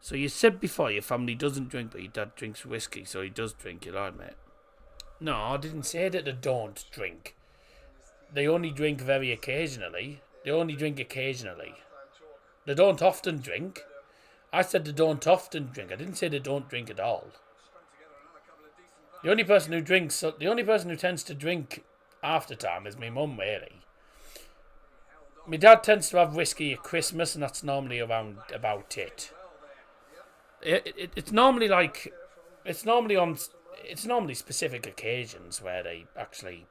So you said before your family doesn't drink, but your dad drinks whiskey. So he does drink, you're right, mate. No, I didn't say that they don't drink. They only drink very occasionally. They only drink occasionally. They don't often drink. I said they don't often drink. I didn't say they don't drink at all. The only person who tends to drink after time is my mum, really. My dad tends to have whiskey at Christmas, and that's normally around about it. It's normally specific occasions where they actually,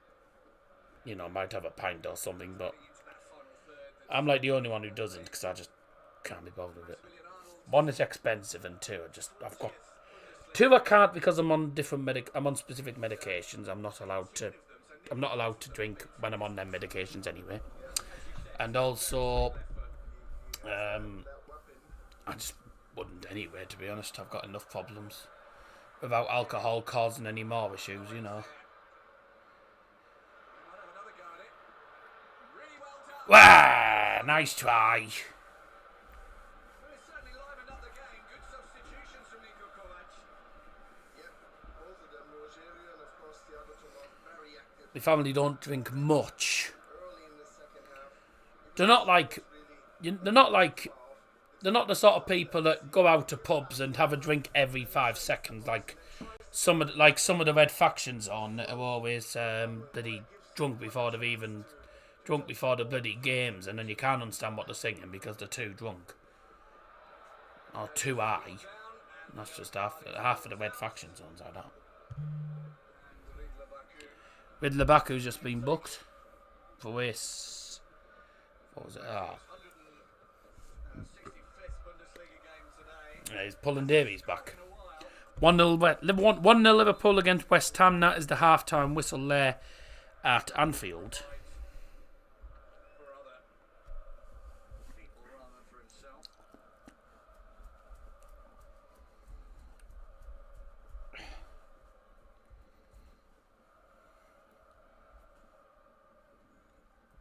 might have a pint or something. But I'm like the only one who doesn't, because I just can't be bothered with it. One, it's expensive, and two, I've got. Two, I can't because I'm on I'm on specific medications. I'm not allowed to drink when I'm on them medications anyway. And also, I just wouldn't anyway, to be honest. I've got enough problems without alcohol causing any more issues, Wah! Nice try. The family don't drink much. They're not the sort of people that go out to pubs and have a drink every 5 seconds, like some of the red factions on that are always bloody drunk before the bloody games, and then you can't understand what they're singing because they're too drunk or too high. And that's just half of the red faction zones like that. Riddler Baku's just been booked for this. What was it? Yeah, he's pulling Davies back. 1-0 Liverpool against West Ham. That is the half-time whistle there at Anfield.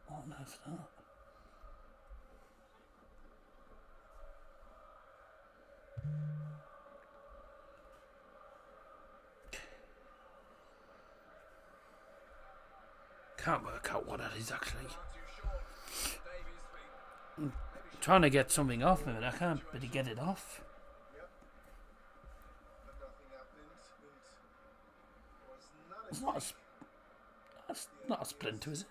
What on earth is that? Can't work out what that is actually. I'm trying to get something off me, but I can't really get it off. It's that's not a splinter, is it?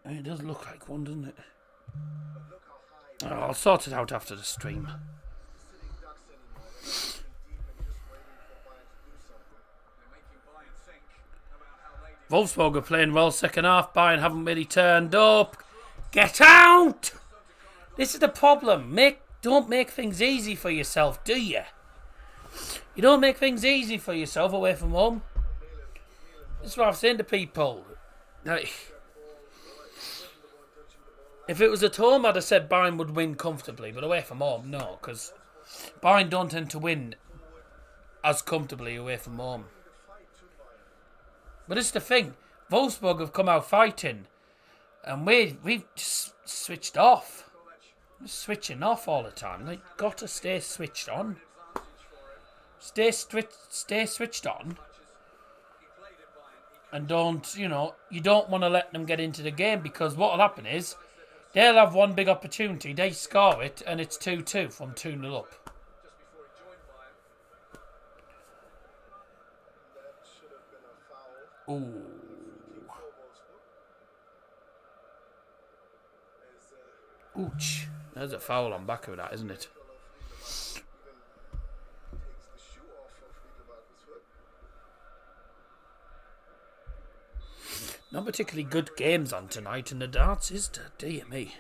It does look like one, doesn't it? But look how I'll sort it out after the stream. sitting ducks anymore. They're not sitting deep and just waiting for Bayern to do something. They're making Bayern think about how they Wolfsburg are playing well second half. Bayern haven't really turned up. Get out! This is the problem. Don't make things easy for yourself, do you? You don't make things easy for yourself away from home. That's what I'm saying to people. Like, if it was at home, I'd have said Bayern would win comfortably, but away from home, no, because Bayern don't tend to win as comfortably away from home. But it's the thing, Wolfsburg have come out fighting, and we've just switched off. We're switching off all the time. Like, got to stay switched on. Stay switched on. And you don't want to let them get into the game, because what will happen is they'll have one big opportunity, they score it, and it's 2-2 from 2-0 up. just before he joined Bayern. That should have been a foul. Ooh. For Wolfsburg. Ouch. There's a foul on back of that, isn't it? Even takes the shoe off of Leverkusen's foot. Not particularly good games on tonight in the darts, is there? Dear me.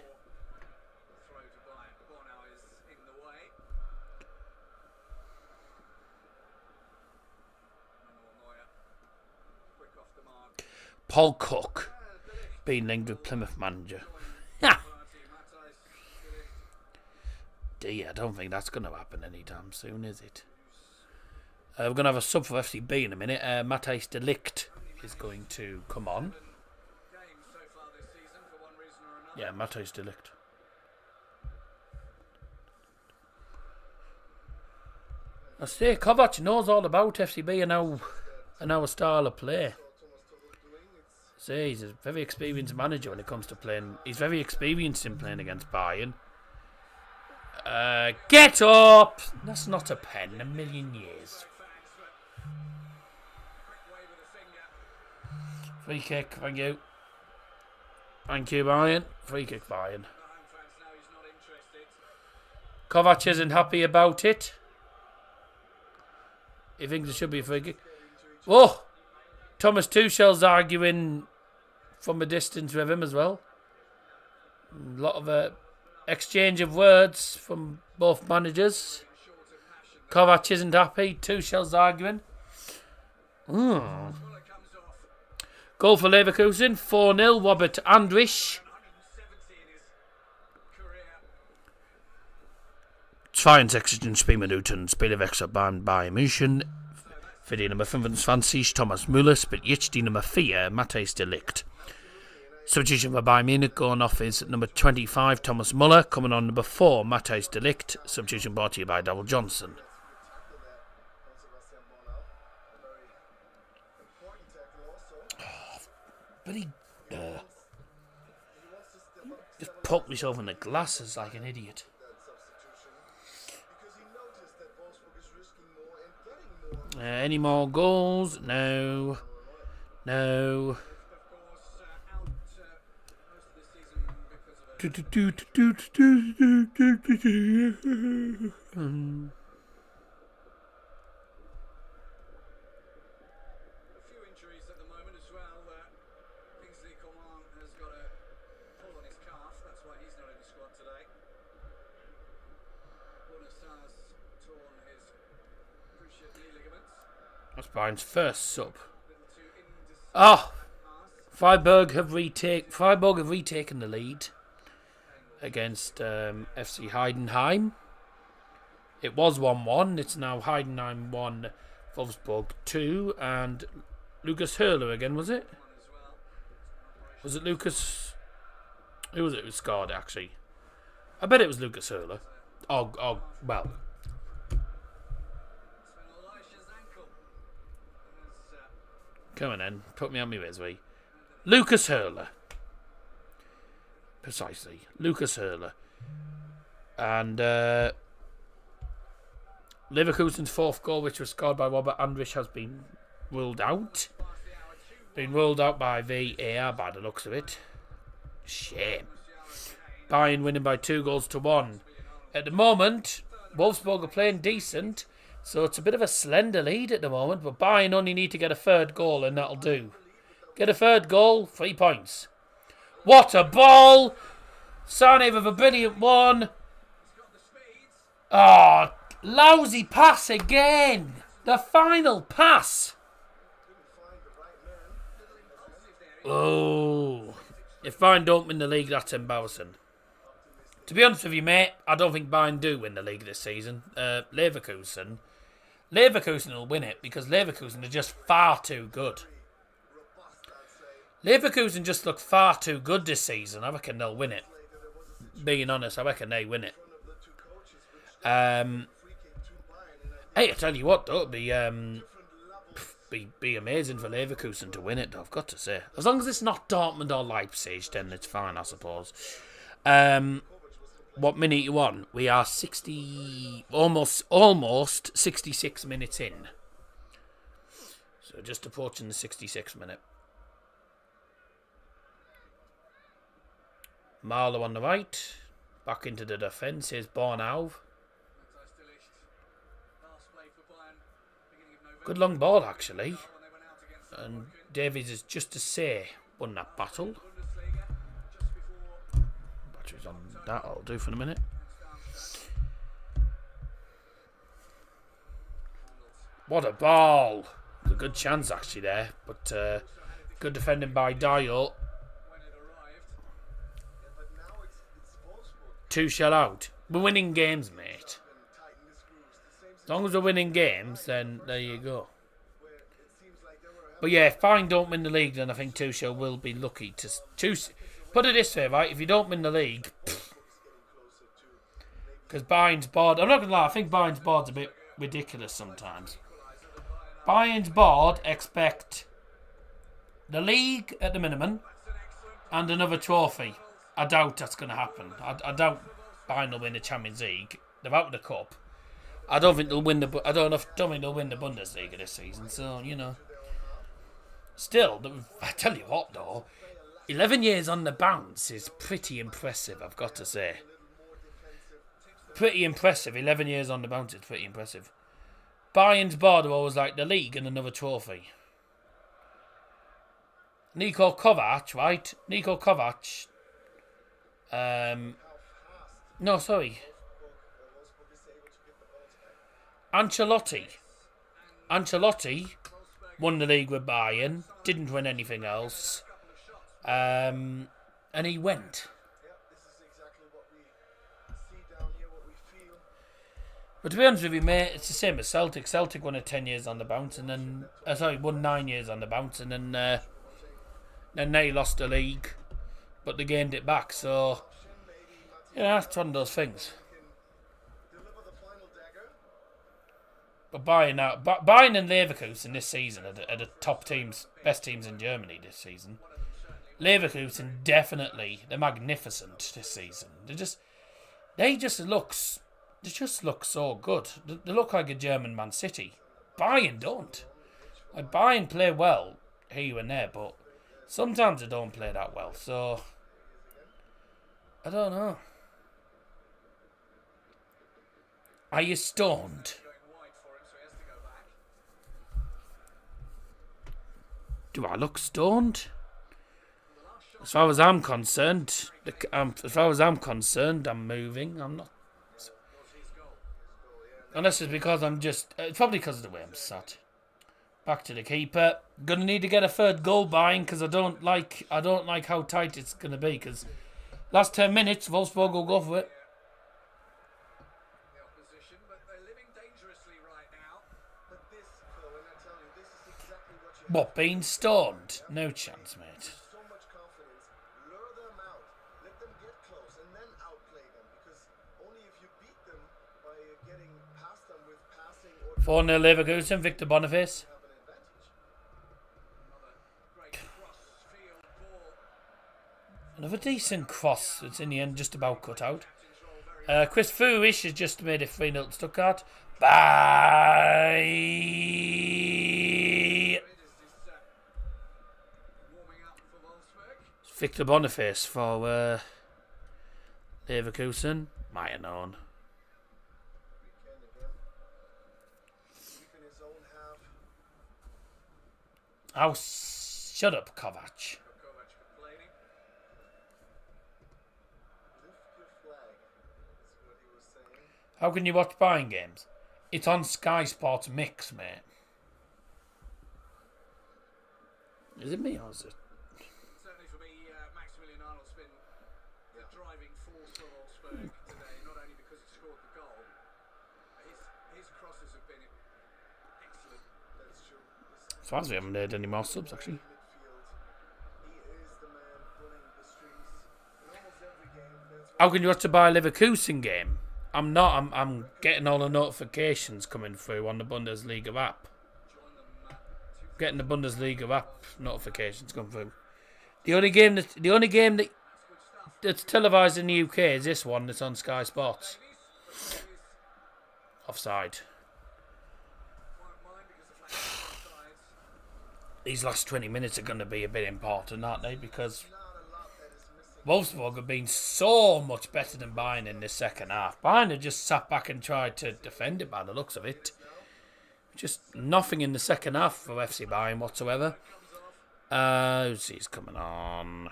Throw to Bayern. Bornau is in the way. Manuel Neuer. Quick off the mark. Paul Cook being linked with Plymouth manager. Ha! Dear, I don't think that's going to happen anytime soon, is it? We're going to have a sub for FCB in a minute. Matthijs de Ligt is going to come on. Games so far this season for one reason or another. Yeah, Matthijs de Ligt. I say, Kovac knows all about FCB and our style of play. Say, he's a very experienced manager when it comes to playing. He's very experienced in playing against Bayern. Get up! That's not a pen, a million years. Free kick, thank you. Thank you, Bayern. Free kick, Bayern. Kovac isn't happy about it. He thinks it should be a free kick. Oh! Thomas Tuchel's arguing from a distance with him as well. A lot of exchange of words from both managers. Kovac isn't happy. Tuchel's arguing. Goal for Leverkusen. 4-0. Robert Andrich. 62 Spielminuten Spielerwechsel beim Bayern München. Für die Nummer 25 Thomas Müller spielt jetzt die Nummer 4 Matthijs de Ligt. Substitution for Bayern Munich going off is number 25 Thomas Müller, coming on number 4 Matthijs de Ligt. Substitution brought to you by Double Johnson. But he just poked myself in the glasses like an idiot. Any more goals? No. No. A few injuries at the moment as well. Kingsley Coman has got a pull on his calf. That's why he's not in the squad today. Bonasar's torn his cruciate knee ligaments. That's Bayern's first sub. Oh! Freiburg have retaken the lead against FC Heidenheim. It was 1-1. It's now Heidenheim 1, Wolfsburg 2, and Lucas Hurler again, was it? Was it Lucas? Who was it who scored, actually? I bet it was Lucas Hurler. Oh, well. Come on then, put me on my way. Lucas Hurler. Precisely. Lucas Hurler. And Leverkusen's fourth goal, which was scored by Robert Andrich, has been ruled out. Been ruled out by VAR by the looks of it. Shame. Bayern winning by 2-1. At the moment, Wolfsburg are playing decent, so it's a bit of a slender lead at the moment, but Bayern only need to get a third goal and that'll do. Get a third goal, 3 points. What a ball! Sane with a brilliant one. Oh, lousy pass again. The final pass. Oh, if Bayern don't win the league, that's embarrassing. To be honest with you, mate, I don't think Bayern do win the league this season. Leverkusen will win it because Leverkusen are just far too good. Leverkusen just look far too good this season. I reckon they'll win it. Being honest, I reckon they win it. Hey, I tell you what, though, it'd be amazing for Leverkusen to win it, though, I've got to say. As long as it's not Dortmund or Leipzig, then it's fine, I suppose. What minute you on? We are 60, almost 66 minutes in. So just approaching the 66th minute. Marlow on the right. Back into the defence. Here's Bornau. Good long ball, actually. And Davies is just to say won that battle. Battery's on that. I'll do for a minute. What a ball. A good chance, actually, there. But good defending by Dio. 2 shell out. We're winning games, mate. As long as we're winning games, then there you go. But yeah, if Bayern don't win the league, then I think Tuchel will be lucky to choose. Put it this way, right? If you don't win the league, because Bayern's board, I'm not gonna lie, I think Bayern's board's a bit ridiculous sometimes. Bayern's board expect the league at the minimum and another trophy. I doubt that's going to happen. I doubt Bayern will win the Champions League. They're out of the cup. I don't think they'll win the. don't think they'll win the Bundesliga this season. So you know. Still, I tell you what though, 11 years on the bounce is pretty impressive. I've got to say. Pretty impressive. 11 years on the bounce is pretty impressive. Bayern's board are always like the league and another trophy. Niko Kovac, right? Niko Kovac. No, sorry. Ancelotti won the league with Bayern, didn't win anything else, and he went. But to be honest with you, mate, it's the same as Celtic. Celtic won it 10 years on the bounce, and then won 9 years on the bounce, and then they lost the league, but they gained it back. So yeah, that's one of those things. But Bayern and Leverkusen this season are the top teams, best teams in Germany this season. Leverkusen definitely, they're magnificent this season. They just look so good. They look like a German Man City. Bayern don't. Like Bayern play well here and there, but sometimes they don't play that well. So I don't know. Are you stoned? Do I look stoned? As far as I'm concerned, I'm moving. I'm not. Unless it's because it's probably because of the way I'm sat. Back to the keeper. Gonna need to get a third goal buying because I don't like how tight it's gonna be. Because last 10 minutes, Wolfsburg will go for it. What, being stoned? No chance, mate. So much confidence. Lure them out. Let them get close and then outplay them. Because only if you beat them by getting past them with passing or 4-0 Leverkusen, Victor Boniface. have an advantage. Another decent cross. It's in the end just about cut out. Chris Fuish has just made it 3-0 to Stuttgart. Bye! Victor Boniface for Leverkusen. Might have known. Weekend again. Deep in his own half. Oh, shut up, Kovac. Kovac complaining. Lift your flag. That's what he was saying. How can you watch Bayern games? It's on Sky Sports Mix, mate. Is it me or is it? Certainly for me, Maximilian Arnold's been the driving force for Wolfsburg today, not only because he scored the goal. His crosses have been excellent. That's true. As far as we haven't heard any more subs, actually. Midfield. He is the man pulling the strings in almost every game. That's How can you watch the Bayer Leverkusen game? I'm not. I'm getting all the notifications coming through on the Bundesliga app. Getting the Bundesliga app notifications come through. The only game that's televised in the UK is this one that's on Sky Sports. Offside. These last 20 minutes are going to be a bit important, aren't they? Because Wolfsburg have been so much better than Bayern in this second half. Bayern have just sat back and tried to defend it by the looks of it. Just nothing in the second half for FC Bayern whatsoever. Who's he's coming on?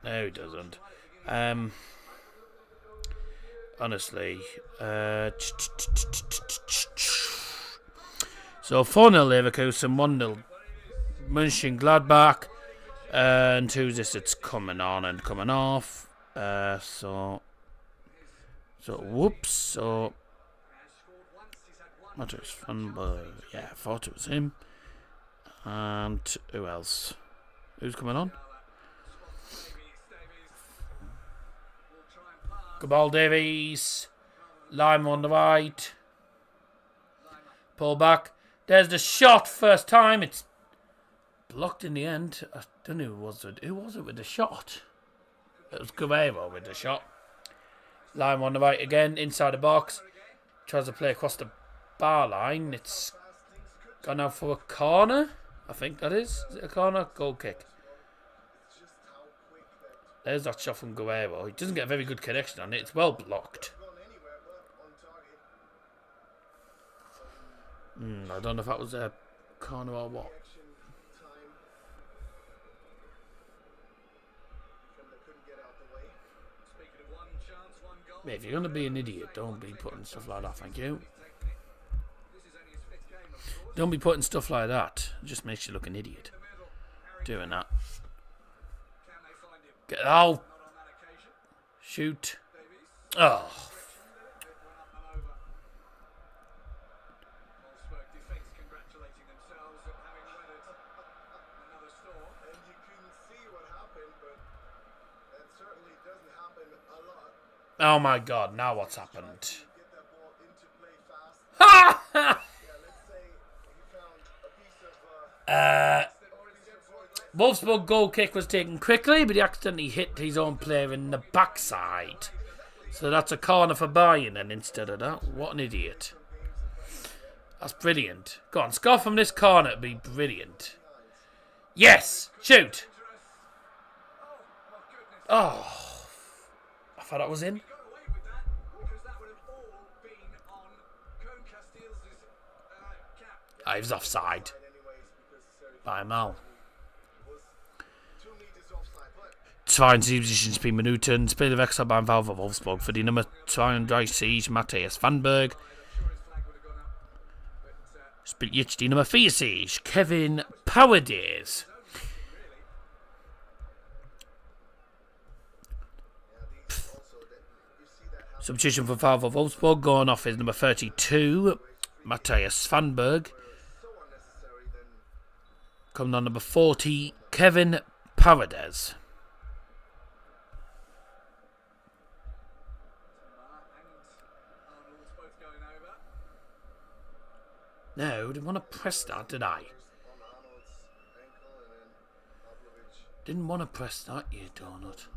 No, he doesn't. Honestly. So 4-0 Leverkusen, 1-0 Mönchengladbach. And who's this? It's coming on and coming off. So whoops. So Matters Funberg. Yeah, I thought it was him. And who else? Who's coming on? Gabal Davies. Lima on the right. Pull back. There's the shot. First time. It's blocked in the end. I don't know who was it. Who was it with the shot? It was Guerrero with the shot. Lime on the right again, inside the box. Tries to play across the bar line. It's gone out for a corner. I think that is. Is it a corner? Goal kick. There's that shot from Guerrero. He doesn't get a very good connection on it. It's well blocked. I don't know if that was a corner or what. Mate, if you're going to be an idiot, don't be putting stuff like that, thank you. Don't be putting stuff like that. It just makes you look an idiot. Doing that. Get out. Shoot. Oh. Oh my god, now what's happened? Wolfsburg goal kick was taken quickly, but he accidentally hit his own player in the backside. So that's a corner for Bayern, and instead of that, what an idiot. That's brilliant. Go on, score from this corner, it'd be brilliant. Yes! Shoot! Oh. I thought that was in. He was offside by a mile. 72 Minuten, Minuten. Spielerwechsel beim VfL Wolfsburg für die Nummer 32 Matthias Vanberg. Spielt jetzt die Nummer 40 Kevin Powerders. Substitution for VfL Wolfsburg going off is number 32 Matthias Vanberg. Coming on number 40, Kevin Paredes. No, didn't want to press that, did I? Didn't want to press that, you donut.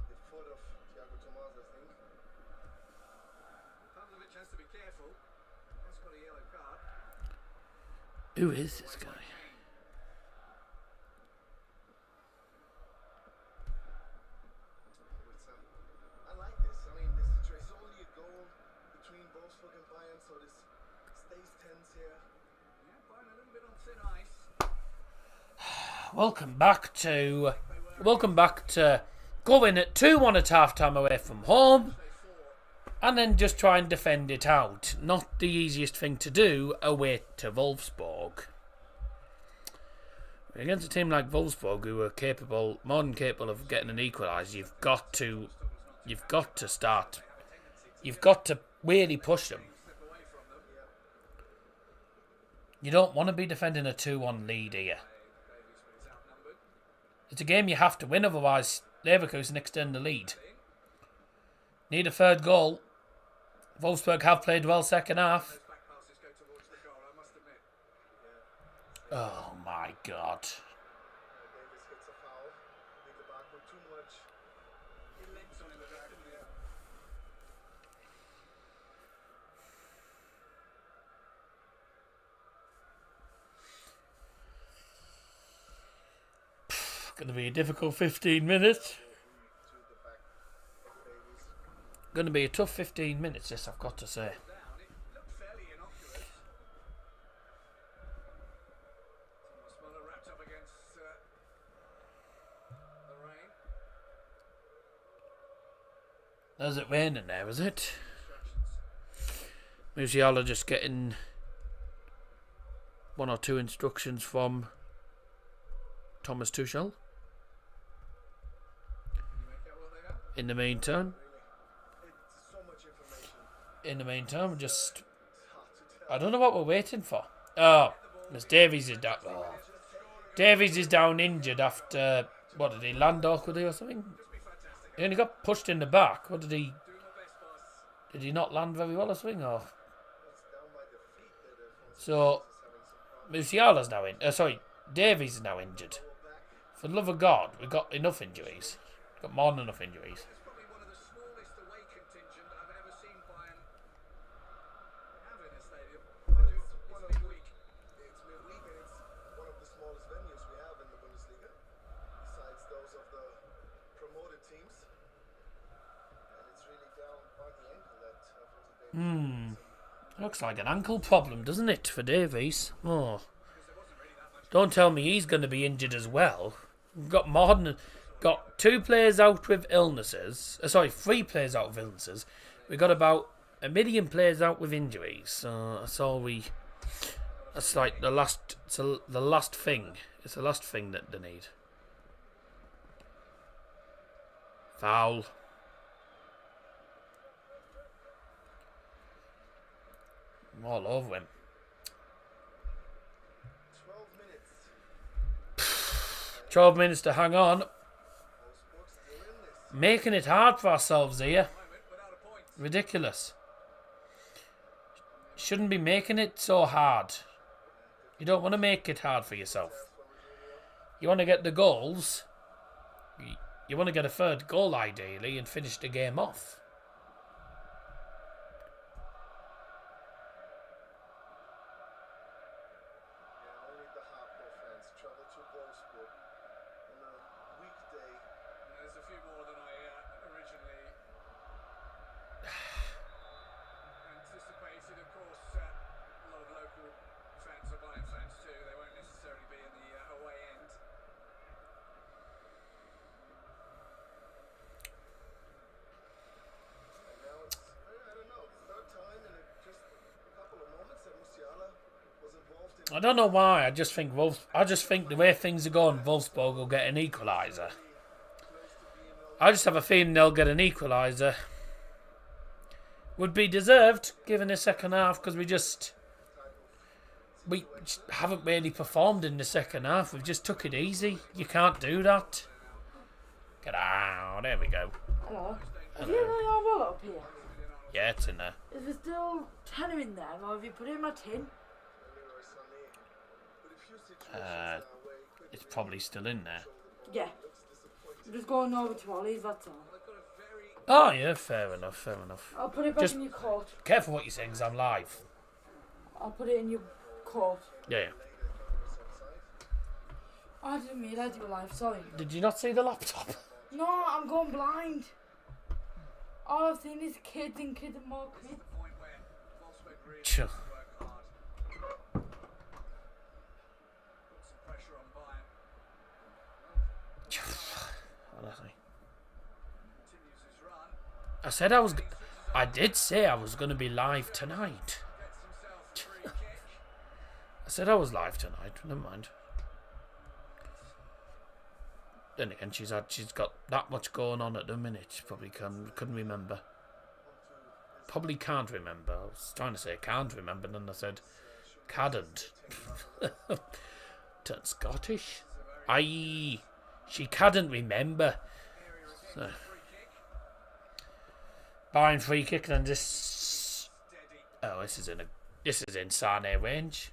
Who is this guy? here. Yeah, Bayern a little bit on thin ice. Welcome back to going at 2-1 at half time away from home and then just try and defend it out. Not the easiest thing to do away to Wolfsburg. Against a team like Wolfsburg, who are more than capable of getting an equaliser, you've got to really push them. You don't want to be defending a 2-1 lead here. It's a game you have to win, otherwise Leverkusen extend the lead. Need a third goal. Wolfsburg have played well second half. Oh my God. Davis hits a foul. Leave the back with too much. He licks on in the back, yeah. Going to be a difficult 15 minutes. Going to be a tough 15 minutes, this I've got to say. Down. It looked fairly innocuous. Thomas Muller wrapped up against the rain. There's it raining there, is it? Instructions. Musiala just getting 1 or 2 instructions from Thomas Tuchel. Can you make out what they are? In the meantime, It's so much information. just It's hard to tell. I don't know what we're waiting for. Oh, Miss Davies is down. Oh. Davies is down injured after what did he land awkwardly or something? He only got pushed in the back. What did he? Doing my best, boss. Did he not land very well or something? Or It's down by the feet that so Musiala's now in. Davies is now injured. For the love of God, we've got enough injuries. We've got more than enough injuries. It's probably one of the smallest away contingent I've ever seen Bayern have in a stadium. It's midweek. It's midweek and it's one of the smallest venues we have in the Bundesliga, besides those of the promoted teams. And it's really down by the ankle that Looks like an ankle problem, doesn't it, for Davies? Oh. Don't tell me he's going to be injured as well. We've got got 2 players out with illnesses. 3 players out with illnesses. We've got about 1 million players out with injuries. So that's all we. That's like the last. The last thing. It's the last thing that they need. Foul. I'm all over him. 12 minutes. 12 minutes to hang on. Wolfsburg still in this. Making it hard for ourselves here. Without a point. Ridiculous. Shouldn't be making it so hard. You don't want to make it hard for yourself. You want to get the goals. You want to get a third goal ideally and finish the game off. Yeah, only the hardcore fans travel to Wolfsburg on a weekday. There's a few more than I originally anticipated. Of course, a lot of local fans are Bayern fans too. They won't necessarily be in the away end. And now it's, I don't know, third time in just a couple of moments that Musiala was involved in. I don't know why. I just think the way things are going, Wolfsburg will get an equaliser. I just have a feeling they'll get an equaliser. Would be deserved given the second half because we just haven't really performed in the second half. We've just took it easy. You can't do that. Get out. There we go. Hello. Have you really all roll up here? Yeah, it's in there. Is there still tenner in there, or have you put it in my tin? It's probably still in there. Yeah. I'm just going over to Ollie's, that's all. Oh yeah, fair enough, fair enough. I'll put it back Just- in your coat. Careful what you're saying, 'cause I'm live. I'll put it in your coat. Yeah. I didn't realise you were live, sorry. Did you not see the laptop? No, I'm going blind. All I've seen is kids and more kids. Point where Wolfsburg really Sure. work hard. I did say I was going to be live tonight. I said I was live tonight. Never mind. Then again, she's got that much going on at the minute. She probably couldn't remember. Probably can't remember. I was trying to say can't remember, and then I said cadn't. Turned Scottish. She couldn't remember. So. Bayern free kick, and this. Oh, this is in Sane range.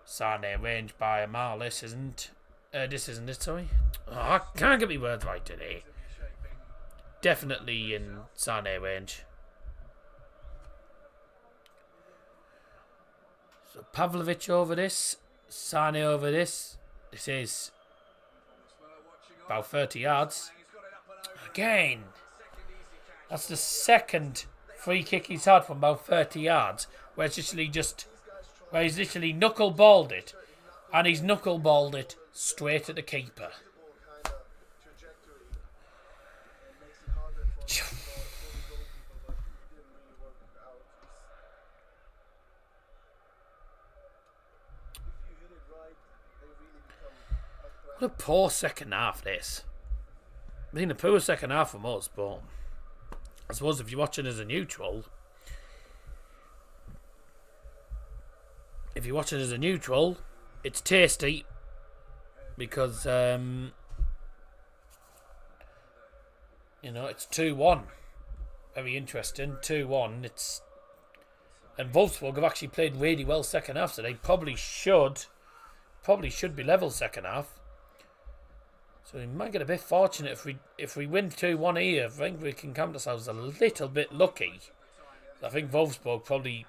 Sane range by a mile. This isn't it, sorry. Oh, I can't get my words right today. Definitely in Sane range. So Pavlovic over this, Sane over this. This is about 30 yards. Again, that's the second free kick he's had from about 30 yards, where he's literally knuckle-balled it, and he's knuckle-balled it straight at the keeper. What a poor second half this. I mean, a poor second half from us, but I suppose if you're watching as a neutral, it's tasty because it's 2-1. Very interesting, 2-1. And Wolfsburg have actually played really well second half, so they probably should be level second half. So we might get a bit fortunate if we win 2-1 here. I think we can count ourselves a little bit lucky. I think Wolfsburg probably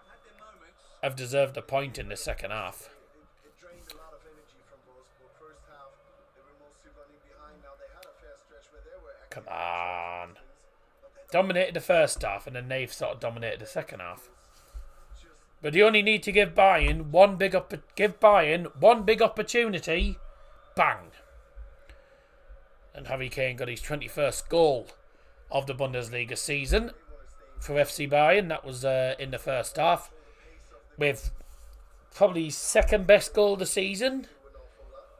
have deserved a point in the second half. It drained a lot of energy from Wolfsburg. First half, they were mostly running behind. Now they had a fair stretch where they were Come on. Dominated the first half, and then they've sort of dominated the second half. But you only need to give Bayern one big opportunity. Bang. And Harry Kane got his 21st goal of the Bundesliga season for FC Bayern. That was in the first half, with probably his second best goal of the season,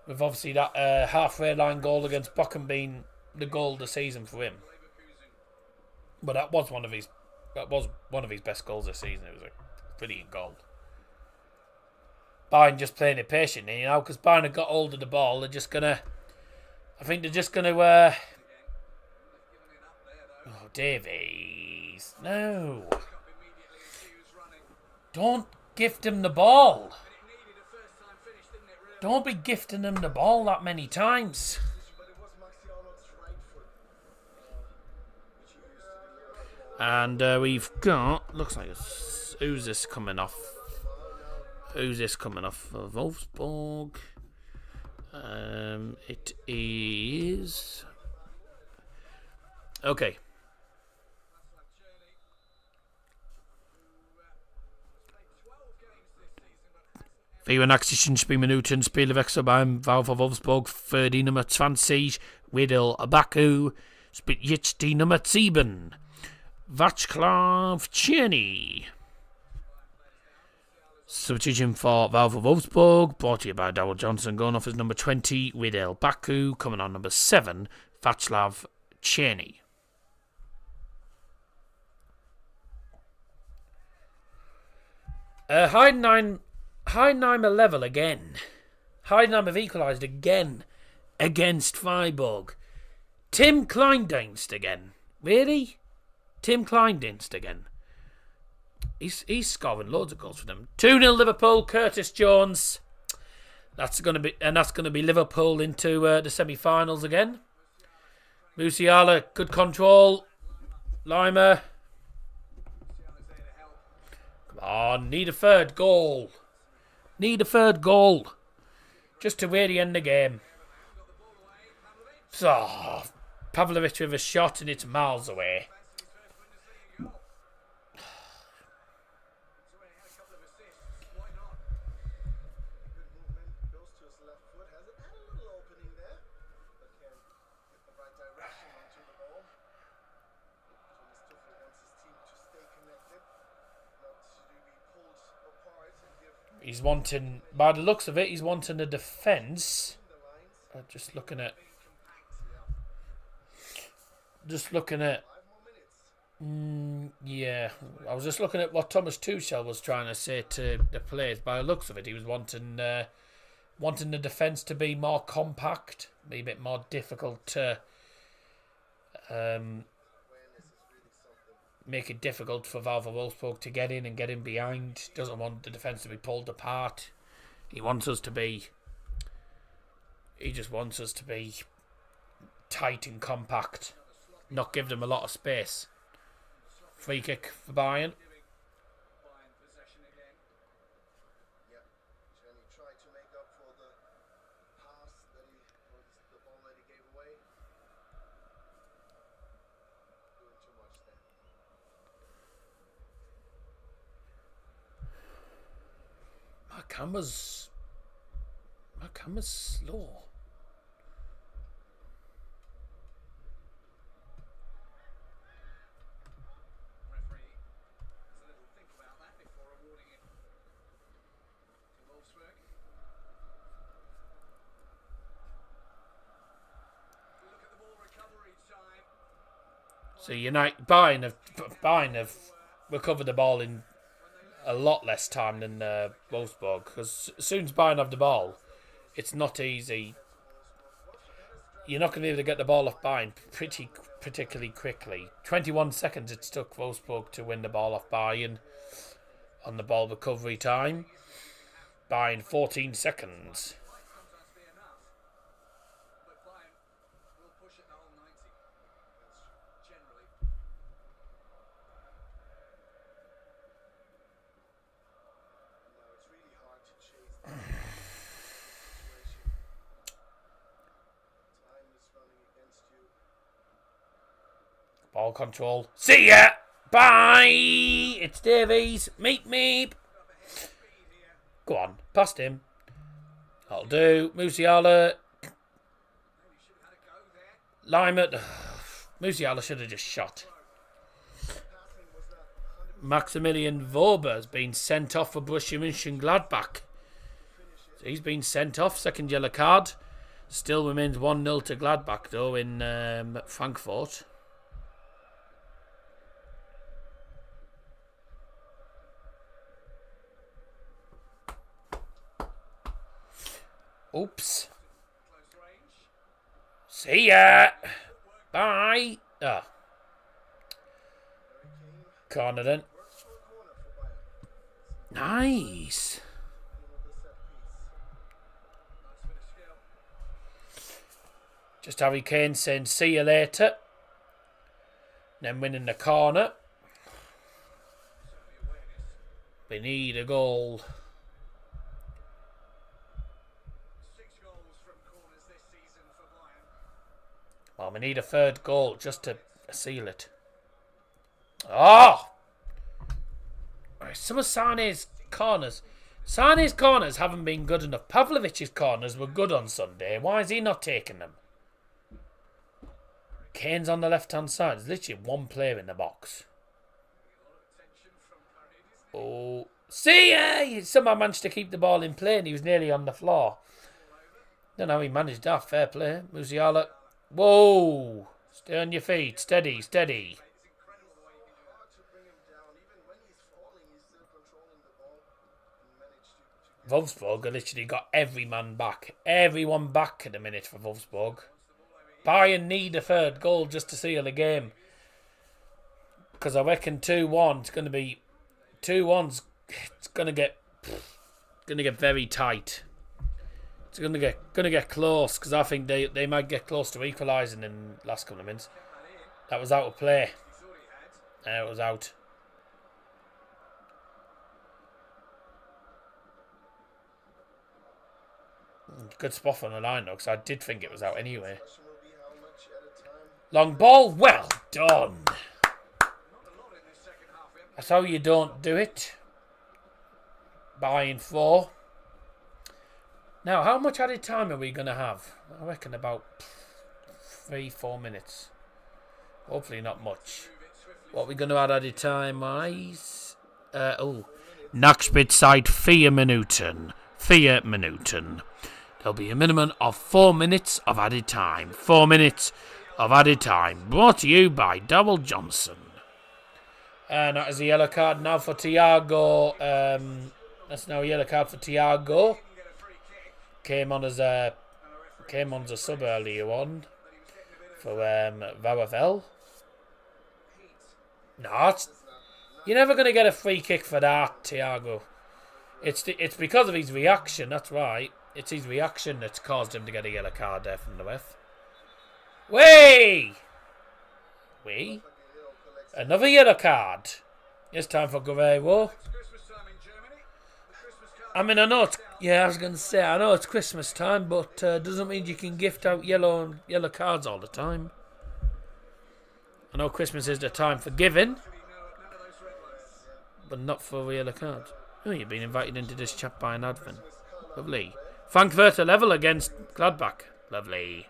with obviously that halfway line goal against Bochum being the goal of the season for him. But that was one of his best goals this season. It was a brilliant goal. Bayern just playing it patiently, because Bayern have got hold of the ball. They're just gonna oh, Davies, no, don't gift him the ball. Don't be gifting him the ball that many times. And we've got, looks like who's this coming off for Wolfsburg? It is okay. Wir 80. Spielminuten Spielwechsel beim VfL Wolfsburg für die Nummer 20 Widel Baku spielt jetzt die Nummer 7 Watchalong. Substitution for VfL Wolfsburg, brought to you by Darryl Johnson, going off as number 20, Widel Baku, coming on number 7, Václav Černý. Heidenheim level again. Heidenheim have equalised again against Freiburg. Tim Kleindienst again. Really? Tim Kleindienst again. He's scoring loads of goals for them. 2-0 Liverpool. Curtis Jones. That's gonna be Liverpool into the semi-finals again. Musiala, good control. Lima. Come on, need a third goal. Just to really end the game. So, Pavlovic with a shot and it's miles away. He's wanting, by the looks of it, he's wanting a defence. Just looking at. Yeah, I was just looking at what Thomas Tuchel was trying to say to the players. By the looks of it, he was wanting the defence to be more compact, be a bit more difficult to make it difficult for VfL Wolfsburg to get in and get in behind. Doesn't want the defence to be pulled apart. He wants us to be. He just wants us to be tight and compact, not give them a lot of space. Free kick for Bayern. Tried to make up for the pass that the ball that he gave away. Doing too much there. My camera's slow. Referee has a little think about that before awarding it to Wolfsburg. Look at the ball recovery time. So Bayern have recovered the ball in a lot less time than Wolfsburg, because as soon as Bayern have the ball, it's not easy. You're not going to be able to get the ball off Bayern particularly quickly. 21 seconds it took Wolfsburg to win the ball off Bayern on the ball recovery time. Bayern 14 seconds. Sometimes be enough, but Bayern will push it the whole 90. Generally. Now it's really hard to chase that situation. Time is running against you. Ball control. See ya! Bye! It's Davies. Meep meep. Go on. Past him. That'll do. Musiala. Lima. Musiala should have just shot. Maximilian Vorber has been sent off for Borussia Mönchengladbach. So he's been sent off. Second yellow card. Still remains 1-0 to Gladbach though in Frankfurt. Oops. See ya. Bye. Ah. Corner then. Nice. Just Harry Kane saying see you later. Then winning the corner. We need a goal. 6 goals from corners this season for Bayern. Well, we need a third goal just to seal it. Oh! Some of Sané's corners. Sané's corners haven't been good enough. Pavlovic's corners were good on Sunday. Why is he not taking them? Kane's on the left-hand side. There's literally one player in the box. Oh. See ya! Somehow managed to keep the ball in play and he was nearly on the floor. Don't know how he managed that. Fair play. Musiala. Whoa! Stay on your feet. Steady, steady. Wolfsburg have literally got every man back. Everyone back at the minute for Wolfsburg. Bayern need a third goal just to seal the game. Because I reckon 2-1 it's going to be 2-1's it's going to get very tight. It's going to get close because I think they might get close to equalising in the last couple of minutes. That was out of play. It was out. Good spot on the line though, because I did think it was out anyway. Long ball, well done. That's how you don't do it. Bayern 4. Now, how much added time are we going to have? I reckon about 3-4 minutes. Hopefully not much. What are we going to add added time wise? Nackspit side 4 minuten. 4 minuten. There'll be a minimum of 4 minutes of added time. 4 minutes of added time. Brought to you by Double Johnson. And that is a yellow card now for Thiago. That's now a yellow card for Thiago. Came on as a sub earlier on for VFL. No, you're never going to get a free kick for that, Thiago. It's because of his reaction, that's right. It's his reaction that's caused him to get a yellow card there from the ref. Way! Another yellow card. It's time for Guerrero. I mean, I know it's... Yeah, I was going to say, I know it's Christmas time, but doesn't mean you can gift out yellow cards all the time. I know Christmas is the time for giving, but not for yellow cards. Oh, you've been invited into this chat by an admin. Lovely. Frankfurt level against Gladbach. Lovely.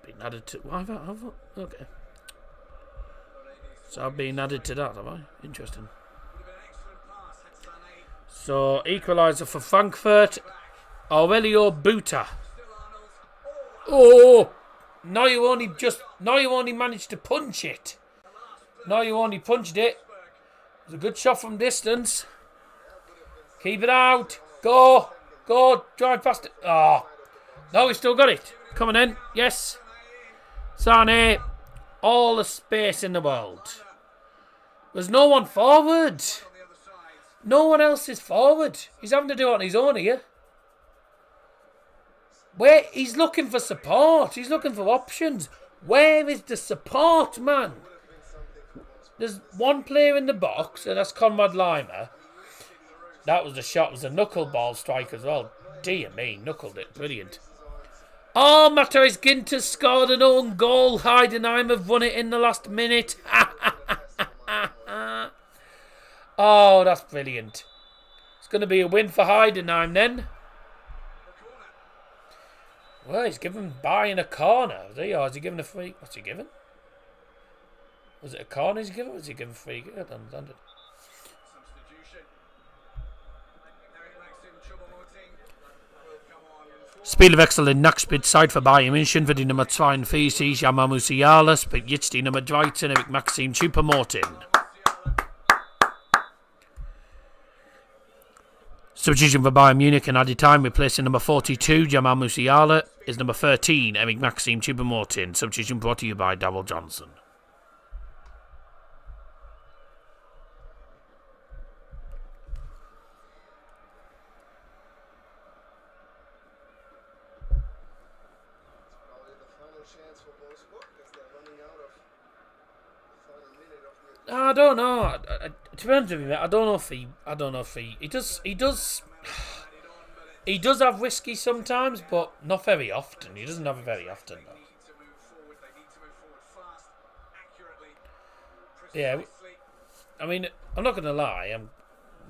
Been added to... Why have I... Okay. So I've been added to that, have I? Interesting. So, equaliser for Frankfurt. Aurelio Buta. Oh! Now you only managed to punch it. Now you only punched it. It was a good shot from distance. Keep it out. Go. Drive past it. Oh. No, we still got it. Coming in. Yes. Sane. All the space in the world. There's no one forward. No one else is forward. He's having to do it on his own here. Where he's looking for support. He's looking for options. Where is the support, man? There's one player in the box, and that's Conrad Lima. That was the shot. It was a knuckleball strike as well. Dear me, knuckled it. Brilliant. Oh, Matthias Ginter scored an own goal. Heidenheim have won it in the last minute. Oh, that's brilliant. It's going to be a win for Heidenheim then. Well, he's given Bayern a corner. Or has he given a free... What's he given? Was it a corner he's given? Was he given a free... I don't understand it. Spielwechsel in Nachspielzeit für Bayern München für die Nummer 42, Jamal Musiala, spielt jetzt die Nummer 13, avec Maxime Choupo-Moting. Substitution for Bayern Munich and added time, replacing number 42, Jamal Musiala, is number 13, avec Maxime Choupo-Moting. Substitution brought to you by Double Johnson. I don't know. To be honest with you, I don't know if he does have whiskey sometimes, but not very often. He doesn't have it very often, though. Yeah, I mean, I'm not gonna lie. I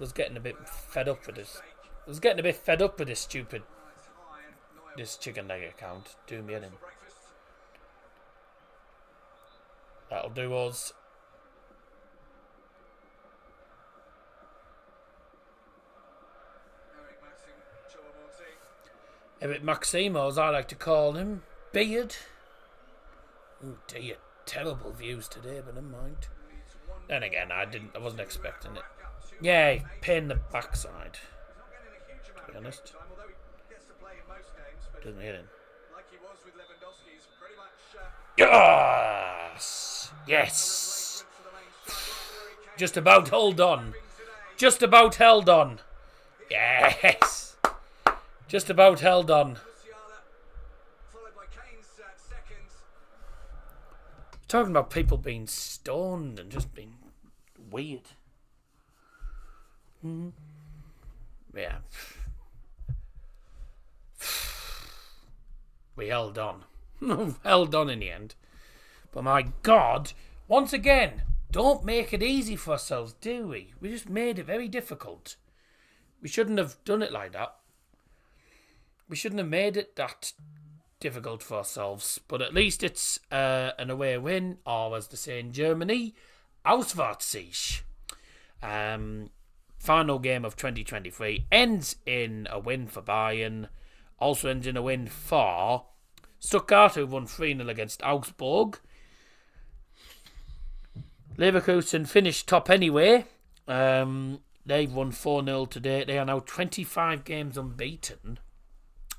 was getting a bit fed up with this. This chicken nugget account. Do me in. That'll do us. Eric Maximo, as I like to call him. Beard. Oh dear, terrible views today, but never mind. Then again, I wasn't expecting it. Yeah, pain in the backside. To be honest. Doesn't hit him. Yes! Yes! Just about held on. Just about held on. Yes! Just about held on. Talking about people being stoned and just being weird. Yeah. We held on. Held on in the end. But my God, once again, don't make it easy for ourselves, do we? We just made it very difficult. We shouldn't have done it like that. we shouldn't have made it that difficult for ourselves. But at least it's an away win, or as they say in Germany, Auswärtssieg. Final game of 2023 ends in a win for Bayern. Also ends in a win for Stuttgart, who won 3-0 against Augsburg. Leverkusen finished top anyway. They've won 4-0 today. They are now 25 games unbeaten.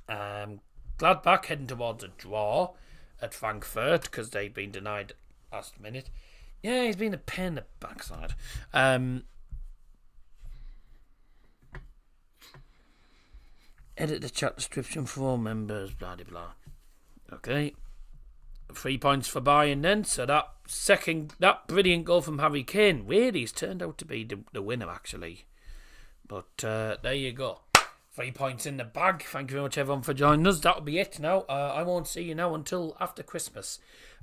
Gladbach heading towards a draw at Frankfurt because they've been denied last minute. Yeah, he's been a pain in the backside. Edit the chat description for all members, blah blah blah. Okay. 3 points for Bayern then. So that brilliant goal from Harry Kane really has turned out to be the winner actually. But there you go. 3 points in the bag. Thank you very much everyone for joining us. That'll be it now. I won't see you now until after Christmas.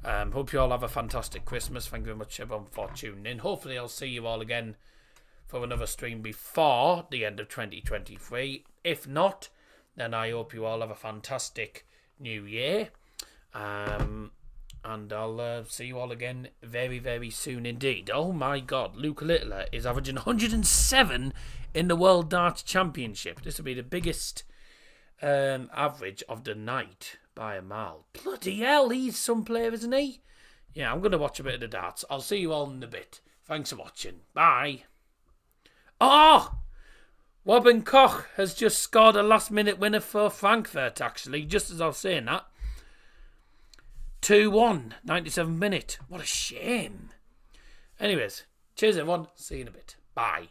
Hope you all have a fantastic Christmas. Thank you very much everyone for tuning in. Hopefully I'll see you all again for another stream before the end of 2023. If not, then I hope you all have a fantastic new year. And I'll see you all again very, very soon indeed. Oh my God, Luke Littler is averaging 107 in the World Darts Championship. This will be the biggest average of the night by a mile. Bloody hell, he's some player, isn't he? Yeah, I'm going to watch a bit of the darts. I'll see you all in a bit. Thanks for watching. Bye. Oh! Robin Koch has just scored a last-minute winner for Frankfurt, actually, just as I was saying that. 2-1, 97th minute. What a shame. Anyways, cheers everyone. See you in a bit. Bye.